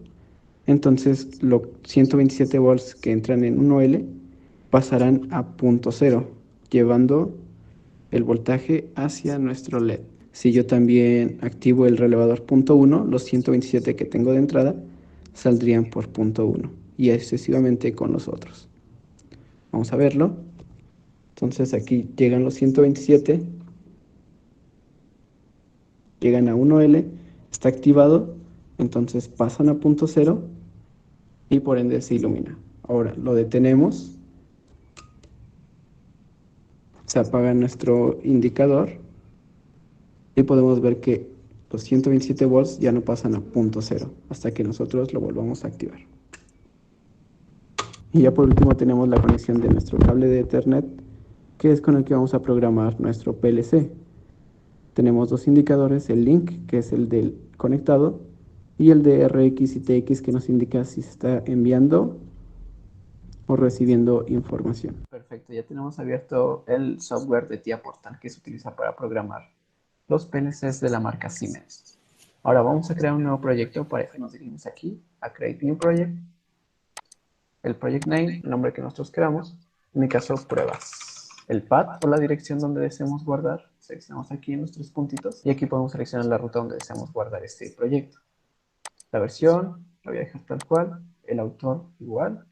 entonces los 127 volts que entran en 1L pasarán a punto 0, llevando el voltaje hacia nuestro LED. Si yo también activo el relevador punto 1, los 127 que tengo de entrada saldrían por punto 1 y excesivamente con los otros. Vamos a verlo. Entonces aquí llegan los 127, llegan a 1L, está activado, entonces pasan a punto 0 y por ende se ilumina. Ahora lo detenemos, se apaga nuestro indicador y podemos ver que los 127 volts ya no pasan a punto 0 hasta que nosotros lo volvamos a activar. Y ya por último tenemos la conexión de nuestro cable de Ethernet, que es con el que vamos a programar nuestro PLC. Tenemos dos indicadores, el link, que es el del conectado, y el de RX y TX, que nos indica si se está enviando o recibiendo información. Perfecto, ya tenemos abierto el software de TIA Portal que se utiliza para programar los PLCs de la marca Siemens. Ahora vamos a crear un nuevo proyecto, para eso nos dirigimos aquí a Create New Project, el project name, el nombre que nosotros queramos, en mi caso pruebas, el path o la dirección donde deseamos guardar, seleccionamos aquí en los tres puntitos y aquí podemos seleccionar la ruta donde deseamos guardar este proyecto. La versión, la voy a dejar tal cual, el autor igual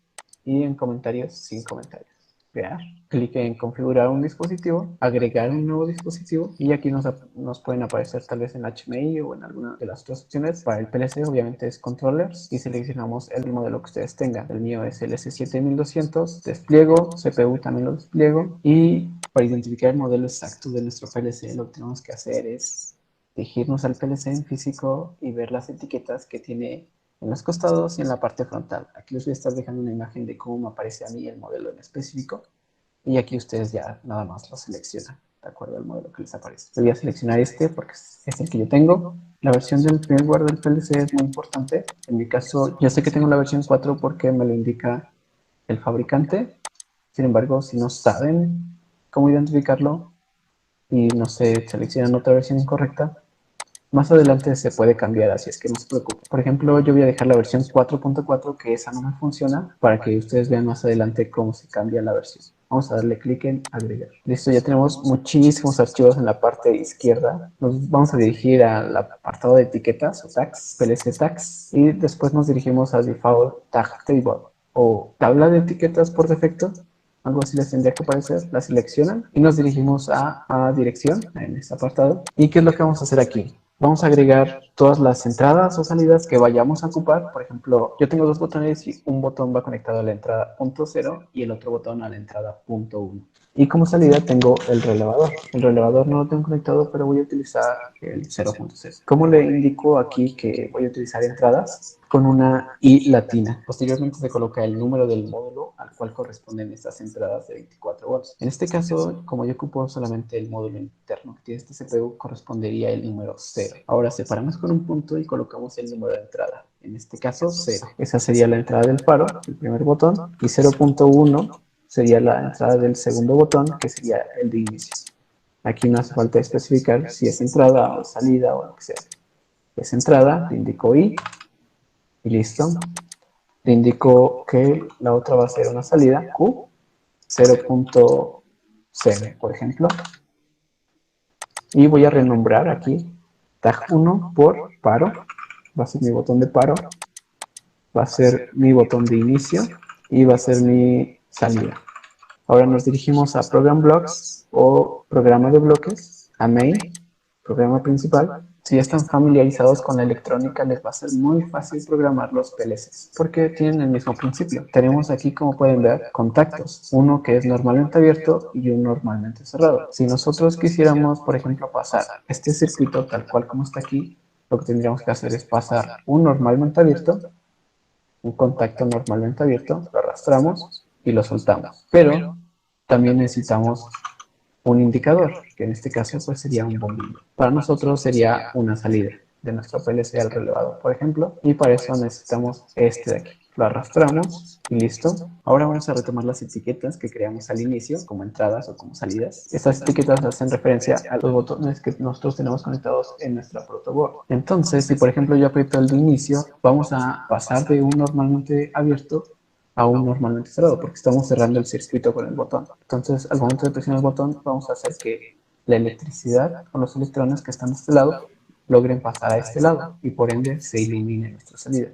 y en comentarios sin comentarios. Crear, clic en configurar un dispositivo, agregar un nuevo dispositivo y aquí nos pueden aparecer tal vez en HMI o en alguna de las otras opciones. Para el PLC obviamente es controllers y seleccionamos el modelo que ustedes tengan. El mío es el S7200, despliego, CPU también lo despliego y para identificar el modelo exacto de nuestro PLC lo que tenemos que hacer es dirigirnos al PLC en físico y ver las etiquetas que tiene en los costados y en la parte frontal. Aquí les voy a estar dejando una imagen de cómo me aparece a mí el modelo en específico y aquí ustedes ya nada más lo seleccionan de acuerdo al modelo que les aparece. Voy a seleccionar este porque es el que yo tengo. La versión del firmware del PLC es muy importante. En mi caso yo sé que tengo la versión 4 porque me lo indica el fabricante. Sin embargo, si no saben cómo identificarlo y no se seleccionan otra versión incorrecta, más adelante se puede cambiar, así es que no se preocupen. Por ejemplo, yo voy a dejar la versión 4.4, que esa no me funciona, para que ustedes vean más adelante cómo se cambia la versión. Vamos a darle clic en agregar. Listo, ya tenemos muchísimos archivos en la parte izquierda. Nos vamos a dirigir al apartado de etiquetas o tags, PLC tags, y después nos dirigimos a default tag table o tabla de etiquetas por defecto. Algo así les tendría que aparecer, la seleccionan y nos dirigimos a dirección en este apartado. ¿Y qué es lo que vamos a hacer aquí? Vamos a agregar todas las entradas o salidas que vayamos a ocupar. Por ejemplo, yo tengo dos botones y un botón va conectado a la entrada punto 0 y el otro botón a la entrada punto 1. Y como salida tengo el relevador. El relevador no lo tengo conectado, pero voy a utilizar el 0.0. ¿Cómo le indico aquí que voy a utilizar entradas? Con una I latina. Posteriormente se coloca el número del módulo al cual corresponden estas entradas de 24 volts. En este caso, como yo ocupo solamente el módulo interno que tiene este CPU, correspondería el número 0. Ahora separamos con un punto y colocamos el número de entrada. En este caso, 0. Esa sería la entrada del paro, el primer botón, y 0.1 sería la entrada del segundo botón, que sería el de inicio. Aquí no hace falta especificar si es entrada o salida o lo que sea. Es entrada, le indico I y listo. Le indico que la otra va a ser una salida, Q, 0.0, por ejemplo. Y voy a renombrar aquí tag 1 por paro. Va a ser mi botón de paro. Va a ser mi botón de inicio y va a ser mi salida. Ahora nos dirigimos a Program Blocks o programa de bloques, a Main, programa principal. Si ya están familiarizados con la electrónica, les va a ser muy fácil programar los PLCs, porque tienen el mismo principio. Tenemos aquí, como pueden ver, contactos, uno que es normalmente abierto y uno normalmente cerrado. Si nosotros quisiéramos, por ejemplo, pasar este circuito tal cual como está aquí, lo que tendríamos que hacer es pasar un normalmente abierto, un contacto normalmente abierto, lo arrastramos y lo soltamos. Pero también necesitamos un indicador, que en este caso pues sería un bombillo. Para nosotros sería una salida de nuestro PLC al relevado, por ejemplo, y para eso necesitamos este de aquí. Lo arrastramos y listo. Ahora vamos a retomar las etiquetas que creamos al inicio, como entradas o como salidas. Estas etiquetas hacen referencia a los botones que nosotros tenemos conectados en nuestra protoboard. Entonces, si por ejemplo yo aprieto el de inicio, vamos a pasar de un normalmente abierto a un normalmente cerrado, porque estamos cerrando el circuito con el botón. Entonces, al momento de presionar el botón, vamos a hacer que la electricidad o los electrones que están de este lado logren pasar a este lado y por ende se ilumine nuestra salida.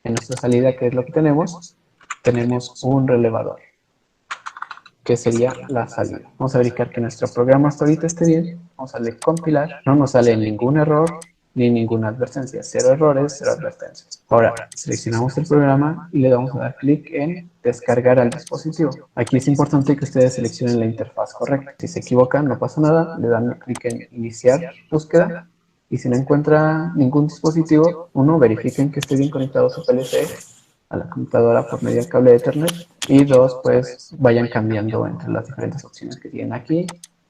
En nuestra salida, ¿qué es lo que tenemos? Tenemos un relevador, que sería la salida. Vamos a verificar que nuestro programa hasta ahorita esté bien. Vamos a darle compilar. No nos sale ningún error ni ninguna advertencia. 0 errores, 0 advertencias. Ahora, seleccionamos el programa y le damos a dar clic en descargar al dispositivo. Aquí es importante que ustedes seleccionen la interfaz correcta. Si se equivocan, no pasa nada. Le dan clic en iniciar búsqueda. Y si no encuentra ningún dispositivo, uno, verifiquen que esté bien conectado su PLC a la computadora por medio del cable de Ethernet. Y dos, pues vayan cambiando entre las diferentes opciones que tienen aquí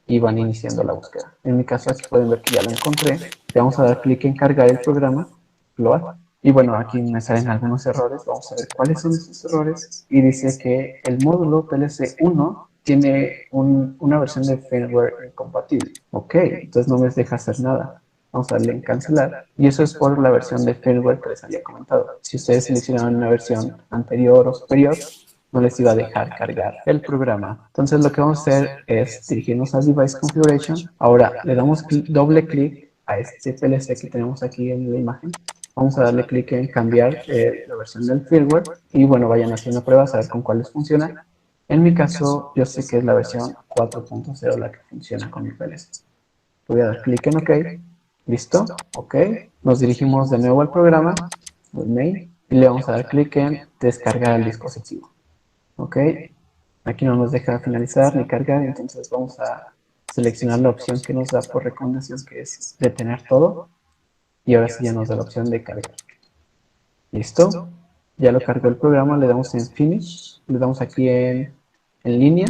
y van iniciando la búsqueda. En mi caso aquí pueden ver que ya lo encontré. Le vamos a dar clic en cargar el programa, lo hago. Y bueno, aquí me salen algunos errores. Vamos a ver cuáles son esos errores. Y dice que el módulo PLC1 tiene una versión de firmware incompatible. Ok, entonces no me deja hacer nada. Vamos a darle en cancelar. Y eso es por la versión de firmware que les había comentado. Si ustedes seleccionaban una versión anterior o superior, no les iba a dejar cargar el programa. Entonces lo que vamos a hacer es dirigirnos a Device Configuration. Ahora le damos doble clic a este PLC que tenemos aquí en la imagen. Vamos a darle clic en cambiar la versión del firmware. Y bueno, vayan haciendo pruebas a ver con cuál les funciona. En mi caso, yo sé que es la versión 4.0 la que funciona con mi PLC. Voy a dar clic en OK. ¿Listo? OK. Nos dirigimos de nuevo al programa, al main, y le vamos a dar clic en descargar el dispositivo. OK. Aquí no nos deja finalizar ni cargar, entonces vamos a seleccionar la opción que nos da por recomendación, que es detener todo. Y ahora sí ya nos da la opción de cargar. ¿Listo? Ya lo cargó el programa, le damos en Finish, le damos aquí en línea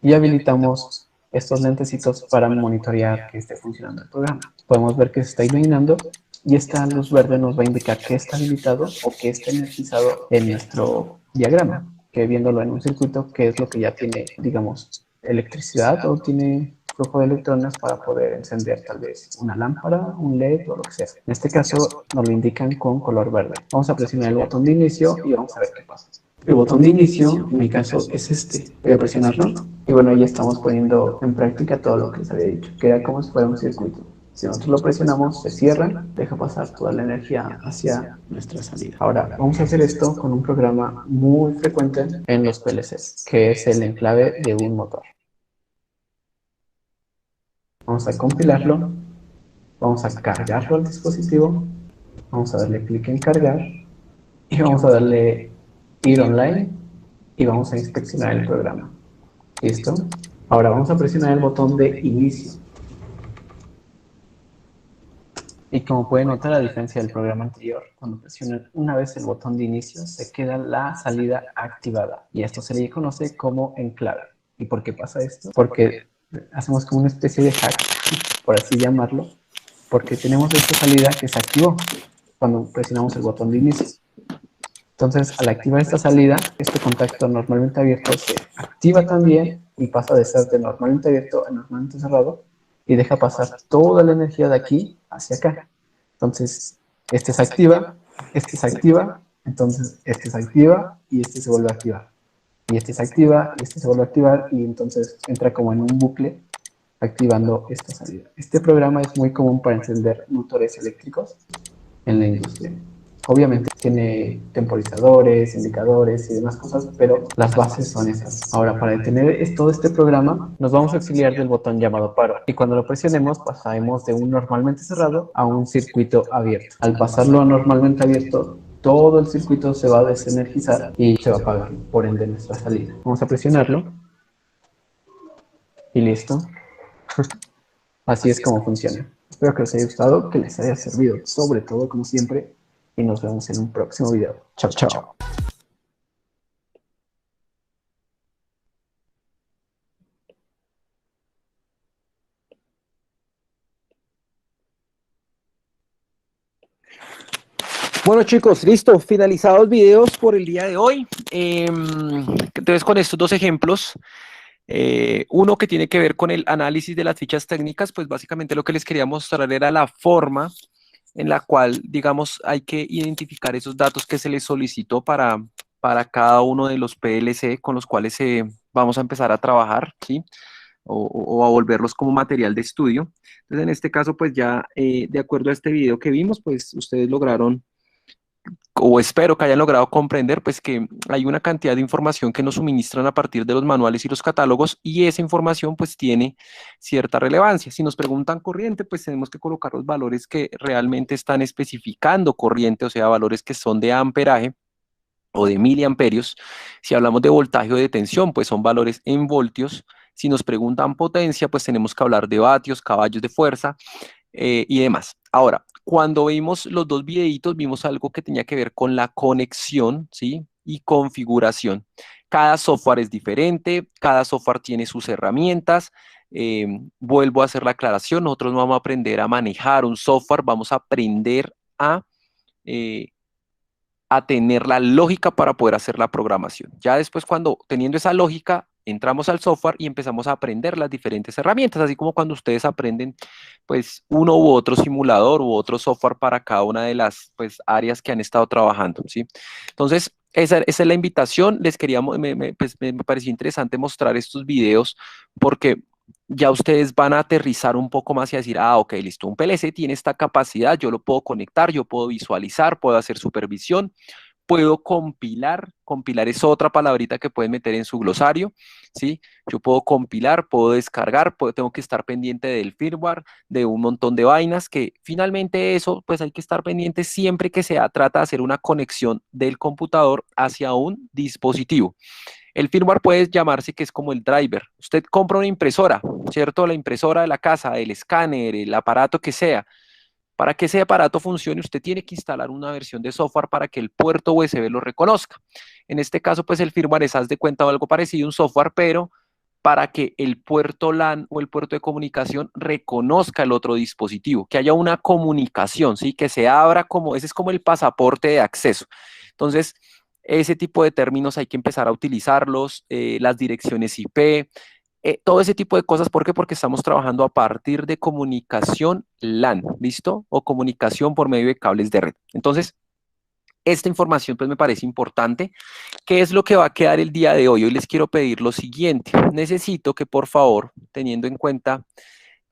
y habilitamos estos lentecitos para monitorear que esté funcionando el programa. Podemos ver que se está iluminando y esta luz verde nos va a indicar que está habilitado o que está energizado en nuestro diagrama, que viéndolo en un circuito, que es lo que ya tiene, digamos, electricidad o tiene flujo de electrones para poder encender tal vez una lámpara, un LED o lo que sea. En este caso nos lo indican con color verde. Vamos a presionar el botón de inicio y vamos a ver qué pasa. El botón de inicio, en mi caso, es este. Voy a presionarlo y bueno, ya estamos poniendo en práctica todo lo que les había dicho, que era como si fuera un circuito. Si nosotros lo presionamos, se cierra, deja pasar toda la energía hacia nuestra salida. Ahora, vamos a hacer esto con un programa muy frecuente en los PLCs, que es el enclave de un motor. Vamos a compilarlo, vamos a cargarlo al dispositivo, vamos a darle clic en cargar y vamos a darle ir online y vamos a inspeccionar el programa. ¿Listo? Ahora vamos a presionar el botón de inicio. Y como pueden notar, a diferencia del programa anterior, cuando presionan una vez el botón de inicio, se queda la salida activada. Y esto se le conoce como enclave. ¿Y por qué pasa esto? Porque hacemos como una especie de hack, por así llamarlo, porque tenemos esta salida que se activó cuando presionamos el botón de inicio. Entonces, al activar esta salida, este contacto normalmente abierto se activa también y pasa de ser de normalmente abierto a normalmente cerrado. y deja pasar toda la energía de aquí hacia acá. Entonces, este se activa, entonces este se activa y este se vuelve a activar. Y este se activa y este se vuelve a activar y entonces entra como en un bucle activando esta salida. Este programa es muy común para encender motores eléctricos en la industria. Obviamente tiene temporizadores, indicadores y demás cosas, pero las bases son esas. Ahora, para detener todo este programa, nos vamos a auxiliar del botón llamado paro. Y cuando lo presionemos, pasaremos de un normalmente cerrado a un circuito abierto. Al pasarlo a normalmente abierto, todo el circuito se va a desenergizar y se va a apagar, por ende, nuestra salida. Vamos a presionarlo. Y listo. Así es como funciona. Espero que les haya gustado, que les haya servido, sobre todo, como siempre. Y nos vemos en un próximo video. Chao, chao. Bueno chicos, listo, finalizados videos por el día de hoy. Entonces con estos dos ejemplos, uno que tiene que ver con el análisis de las fichas técnicas, pues básicamente lo que les quería mostrar era la forma en la cual, digamos, hay que identificar esos datos que se les solicitó para cada uno de los PLC con los cuales vamos a empezar a trabajar, ¿sí? O a volverlos como material de estudio. Entonces, en este caso, pues ya, de acuerdo a este video que vimos, pues ustedes lograron, o espero que hayan logrado comprender, pues que hay una cantidad de información que nos suministran a partir de los manuales y los catálogos, y esa información pues tiene cierta relevancia. Si nos preguntan corriente, pues tenemos que colocar los valores que realmente están especificando corriente, o sea, valores que son de amperaje o de miliamperios. Si hablamos de voltaje o de tensión, pues son valores en voltios. Si nos preguntan potencia, pues tenemos que hablar de vatios, caballos de fuerza y demás. Ahora, cuando vimos los dos videitos, vimos algo que tenía que ver con la conexión, ¿sí? Y configuración. Cada software es diferente, cada software tiene sus herramientas. Vuelvo a hacer la aclaración, nosotros no vamos a aprender a manejar un software, vamos a aprender a tener la lógica para poder hacer la programación. Ya después, cuando teniendo esa lógica, entramos al software y empezamos a aprender las diferentes herramientas, así como cuando ustedes aprenden pues uno u otro simulador u otro software para cada una de las pues áreas que han estado trabajando, ¿sí? Entonces, esa es la invitación. Les quería, me pareció interesante mostrar estos videos porque ya ustedes van a aterrizar un poco más y a decir, ah, ok, listo, un PLC tiene esta capacidad, yo lo puedo conectar, yo puedo visualizar, puedo hacer supervisión, puedo compilar. Compilar es otra palabrita que pueden meter en su glosario, ¿sí? Yo puedo compilar, puedo descargar, tengo que estar pendiente del firmware, de un montón de vainas, que finalmente eso, pues hay que estar pendiente siempre que se trata de hacer una conexión del computador hacia un dispositivo. El firmware puede llamarse que es como el driver. Usted compra una impresora, ¿cierto? La impresora de la casa, el escáner, el aparato que sea. Para que ese aparato funcione, usted tiene que instalar una versión de software para que el puerto USB lo reconozca. En este caso, pues el firmware es, haz de cuenta, o algo parecido, un software, pero para que el puerto LAN o el puerto de comunicación reconozca el otro dispositivo, que haya una comunicación, ¿sí? Que se abra como, ese es como el pasaporte de acceso. Entonces, ese tipo de términos hay que empezar a utilizarlos, las direcciones IP, todo ese tipo de cosas. ¿Por qué? Porque estamos trabajando a partir de comunicación LAN, ¿listo? O comunicación por medio de cables de red. Entonces, esta información pues me parece importante. ¿Qué es lo que va a quedar el día de hoy? Hoy les quiero pedir lo siguiente. Necesito que por favor, teniendo en cuenta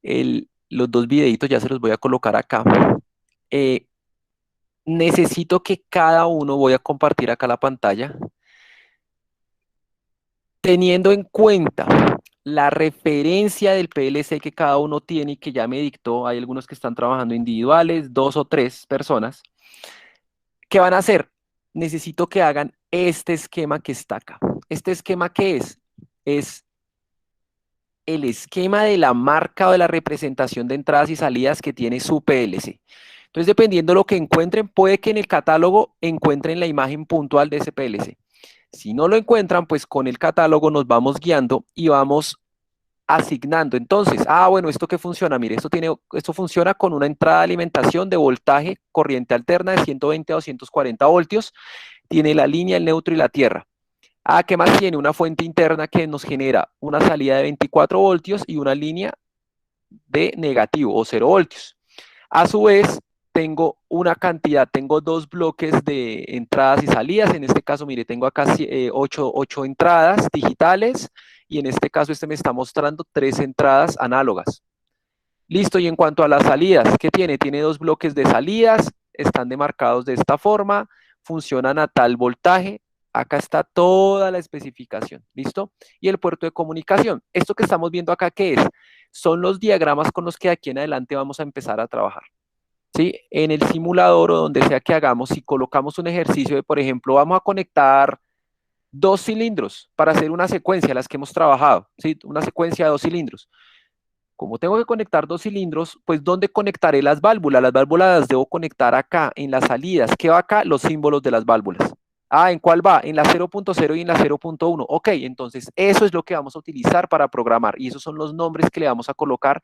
los dos videitos, ya se los voy a colocar acá, necesito que cada uno, voy a compartir acá la pantalla, teniendo en cuenta la referencia del PLC que cada uno tiene y que ya me dictó, hay algunos que están trabajando individuales, 2 o 3 personas. ¿Qué van a hacer? Necesito que hagan este esquema que está acá. ¿Este esquema qué es? Es el esquema de la marca o de la representación de entradas y salidas que tiene su PLC. Entonces, dependiendo de lo que encuentren, puede que en el catálogo encuentren la imagen puntual de ese PLC. Si no lo encuentran, pues con el catálogo nos vamos guiando y vamos asignando. Entonces, bueno, ¿esto qué funciona? Mire, esto funciona con una entrada de alimentación de voltaje, corriente alterna de 120 a 240 voltios. Tiene la línea, el neutro y la tierra. ¿Qué más tiene? Una fuente interna que nos genera una salida de 24 voltios y una línea de negativo o 0 voltios. A su vez, tengo una cantidad, tengo 2 bloques de entradas y salidas. En este caso, mire, tengo acá 8 entradas digitales y en este caso este me está mostrando 3 entradas análogas. Listo, y en cuanto a las salidas, ¿qué tiene? Tiene 2 bloques de salidas, están demarcados de esta forma, funcionan a tal voltaje. Acá está toda la especificación, ¿listo? Y el puerto de comunicación. Esto que estamos viendo acá, ¿qué es? Son los diagramas con los que de aquí en adelante vamos a empezar a trabajar, ¿sí? En el simulador o donde sea que hagamos, si colocamos un ejercicio de, por ejemplo, vamos a conectar 2 cilindros para hacer una secuencia, las que hemos trabajado, ¿sí? Una secuencia de 2 cilindros. Como tengo que conectar 2 cilindros, pues ¿dónde conectaré las válvulas? Las válvulas las debo conectar acá, en las salidas. ¿Qué va acá? Los símbolos de las válvulas. Ah, ¿en cuál va? En la 0.0 y en la 0.1. Ok, entonces eso es lo que vamos a utilizar para programar y esos son los nombres que le vamos a colocar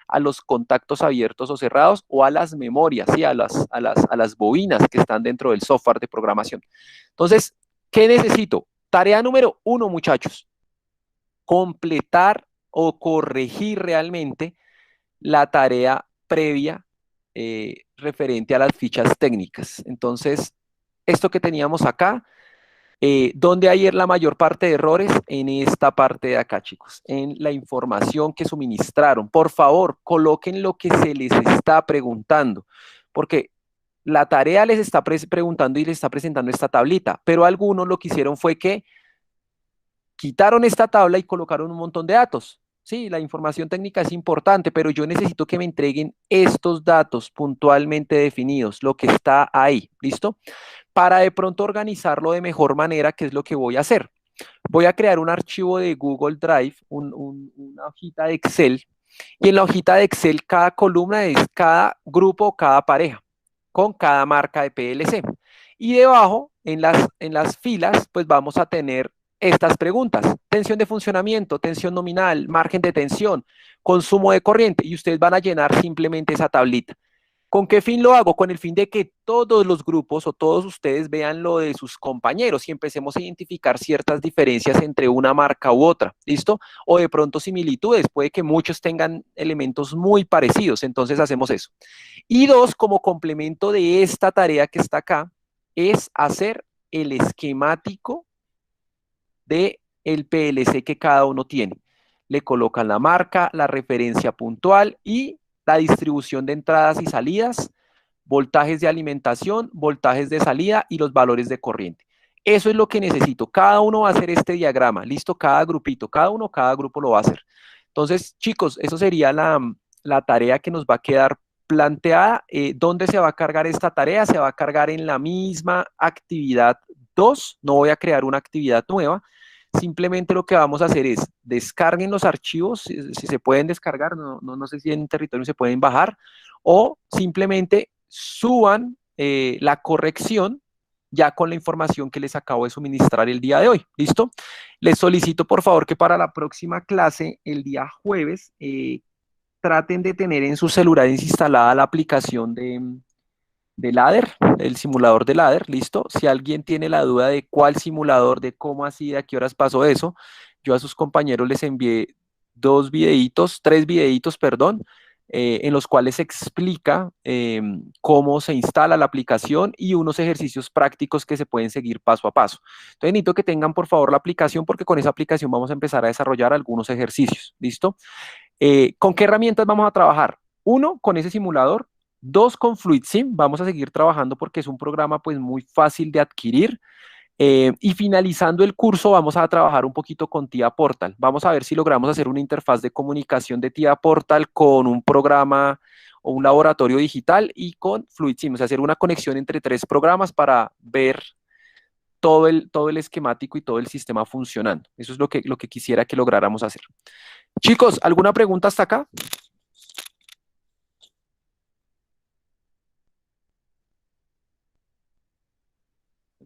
a los contactos abiertos o cerrados o a las memorias, ¿sí? a las bobinas que están dentro del software de programación. Entonces, ¿qué necesito? Tarea número 1, muchachos. Completar o corregir realmente la tarea previa referente a las fichas técnicas. Entonces, esto que teníamos acá, ¿dónde hay la mayor parte de errores? En esta parte de acá, chicos, en la información que suministraron. Por favor, coloquen lo que se les está preguntando, porque la tarea les está preguntando y les está presentando esta tablita, pero algunos lo que hicieron fue que quitaron esta tabla y colocaron un montón de datos. Sí, la información técnica es importante, pero yo necesito que me entreguen estos datos puntualmente definidos, lo que está ahí, ¿listo? Para de pronto organizarlo de mejor manera, ¿qué es lo que voy a hacer? Voy a crear un archivo de Google Drive, una hojita de Excel, y en la hojita de Excel cada columna es cada grupo o cada pareja, con cada marca de PLC. Y debajo, en las filas, pues vamos a tener estas preguntas: tensión de funcionamiento, tensión nominal, margen de tensión, consumo de corriente, y ustedes van a llenar simplemente esa tablita. ¿Con qué fin lo hago? Con el fin de que todos los grupos o todos ustedes vean lo de sus compañeros y empecemos a identificar ciertas diferencias entre una marca u otra, ¿listo? O de pronto similitudes, puede que muchos tengan elementos muy parecidos, entonces hacemos eso. Y 2, como complemento de esta tarea que está acá, es hacer el esquemático del PLC que cada uno tiene. Le colocan la marca, la referencia puntual y la distribución de entradas y salidas, voltajes de alimentación, voltajes de salida y los valores de corriente. Eso es lo que necesito. Cada uno va a hacer este diagrama, listo, cada grupito, cada grupo lo va a hacer. Entonces, chicos, eso sería la tarea que nos va a quedar planteada. ¿Dónde se va a cargar esta tarea? Se va a cargar en la misma actividad 2, no voy a crear una actividad nueva. Simplemente lo que vamos a hacer es descarguen los archivos, si se pueden descargar, no sé si en territorio se pueden bajar, o simplemente suban la corrección ya con la información que les acabo de suministrar el día de hoy. ¿Listo? Les solicito por favor que para la próxima clase, el día jueves, traten de tener en sus celulares instalada la aplicación de ladder, el simulador de ladder, ¿listo? Si alguien tiene la duda de cuál simulador, de cómo así, de a qué horas pasó eso, yo a sus compañeros les envié 3 videitos, perdón, en los cuales se explica cómo se instala la aplicación y unos ejercicios prácticos que se pueden seguir paso a paso. Entonces necesito que tengan por favor la aplicación porque con esa aplicación vamos a empezar a desarrollar algunos ejercicios, ¿listo? ¿Con qué herramientas vamos a trabajar? 1, con ese simulador. 2, con FluidSim, vamos a seguir trabajando porque es un programa pues muy fácil de adquirir. Y finalizando el curso vamos a trabajar un poquito con TIA Portal. Vamos a ver si logramos hacer una interfaz de comunicación de TIA Portal con un programa o un laboratorio digital y con FluidSim, o sea, hacer una conexión entre 3 programas para ver todo el esquemático y todo el sistema funcionando. Eso es lo que quisiera que lográramos hacer. Chicos, ¿alguna pregunta hasta acá?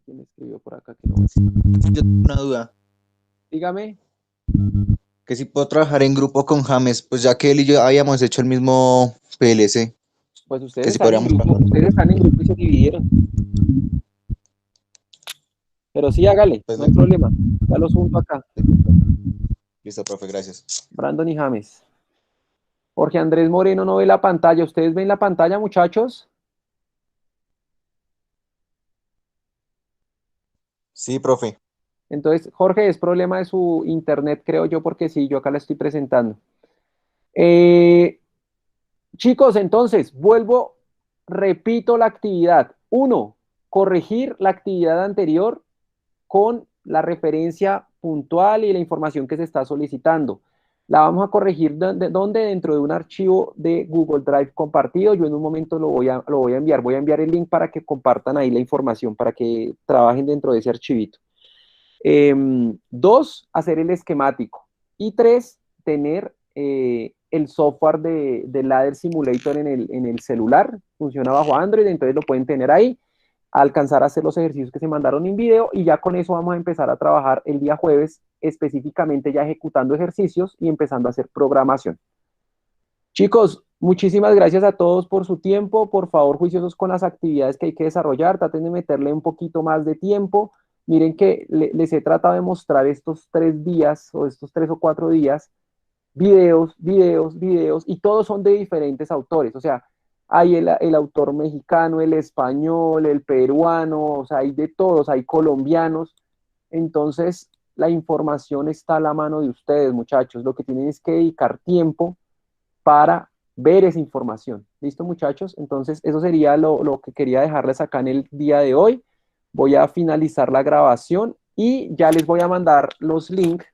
¿Quién escribió por acá? Que no? Yo tengo una duda. Dígame. Que si puedo trabajar en grupo con James, pues ya que él y yo habíamos hecho el mismo PLC. Pues que ustedes si podríamos trabajar. están en grupo y se dividieron. Pero sí, hágale, Pues no hay problema. Ya los junto acá. Listo, profe, gracias. Brandon y James. Jorge Andrés Moreno no ve la pantalla. ¿Ustedes ven la pantalla, muchachos? Sí, profe. Entonces, Jorge, es problema de su internet, creo yo, porque sí, yo acá la estoy presentando. Chicos, entonces, repito la actividad. 1, corregir la actividad anterior con la referencia puntual y la información que se está solicitando. La vamos a corregir ¿dónde? Dentro de un archivo de Google Drive compartido. Yo en un momento lo voy a enviar. Voy a enviar el link para que compartan ahí la información, para que trabajen dentro de ese archivito. 2, hacer el esquemático. Y 3, tener el software de Ladder Simulator en el celular. Funciona bajo Android, entonces lo pueden tener ahí. Alcanzar a hacer los ejercicios que se mandaron en video y ya con eso vamos a empezar a trabajar el día jueves, específicamente ya ejecutando ejercicios y empezando a hacer programación. Chicos, muchísimas gracias a todos por su tiempo. Por favor, juiciosos con las actividades que hay que desarrollar. Traten de meterle un poquito más de tiempo. Miren que les he tratado de mostrar estos 3 días o estos 3 o 4 días videos, y todos son de diferentes autores. O sea, hay el autor mexicano, el español, el peruano, o sea, hay de todos, hay colombianos. Entonces, la información está a la mano de ustedes, muchachos. Lo que tienen es que dedicar tiempo para ver esa información. ¿Listo, muchachos? Entonces, eso sería lo que quería dejarles acá en el día de hoy. Voy a finalizar la grabación y ya les voy a mandar los links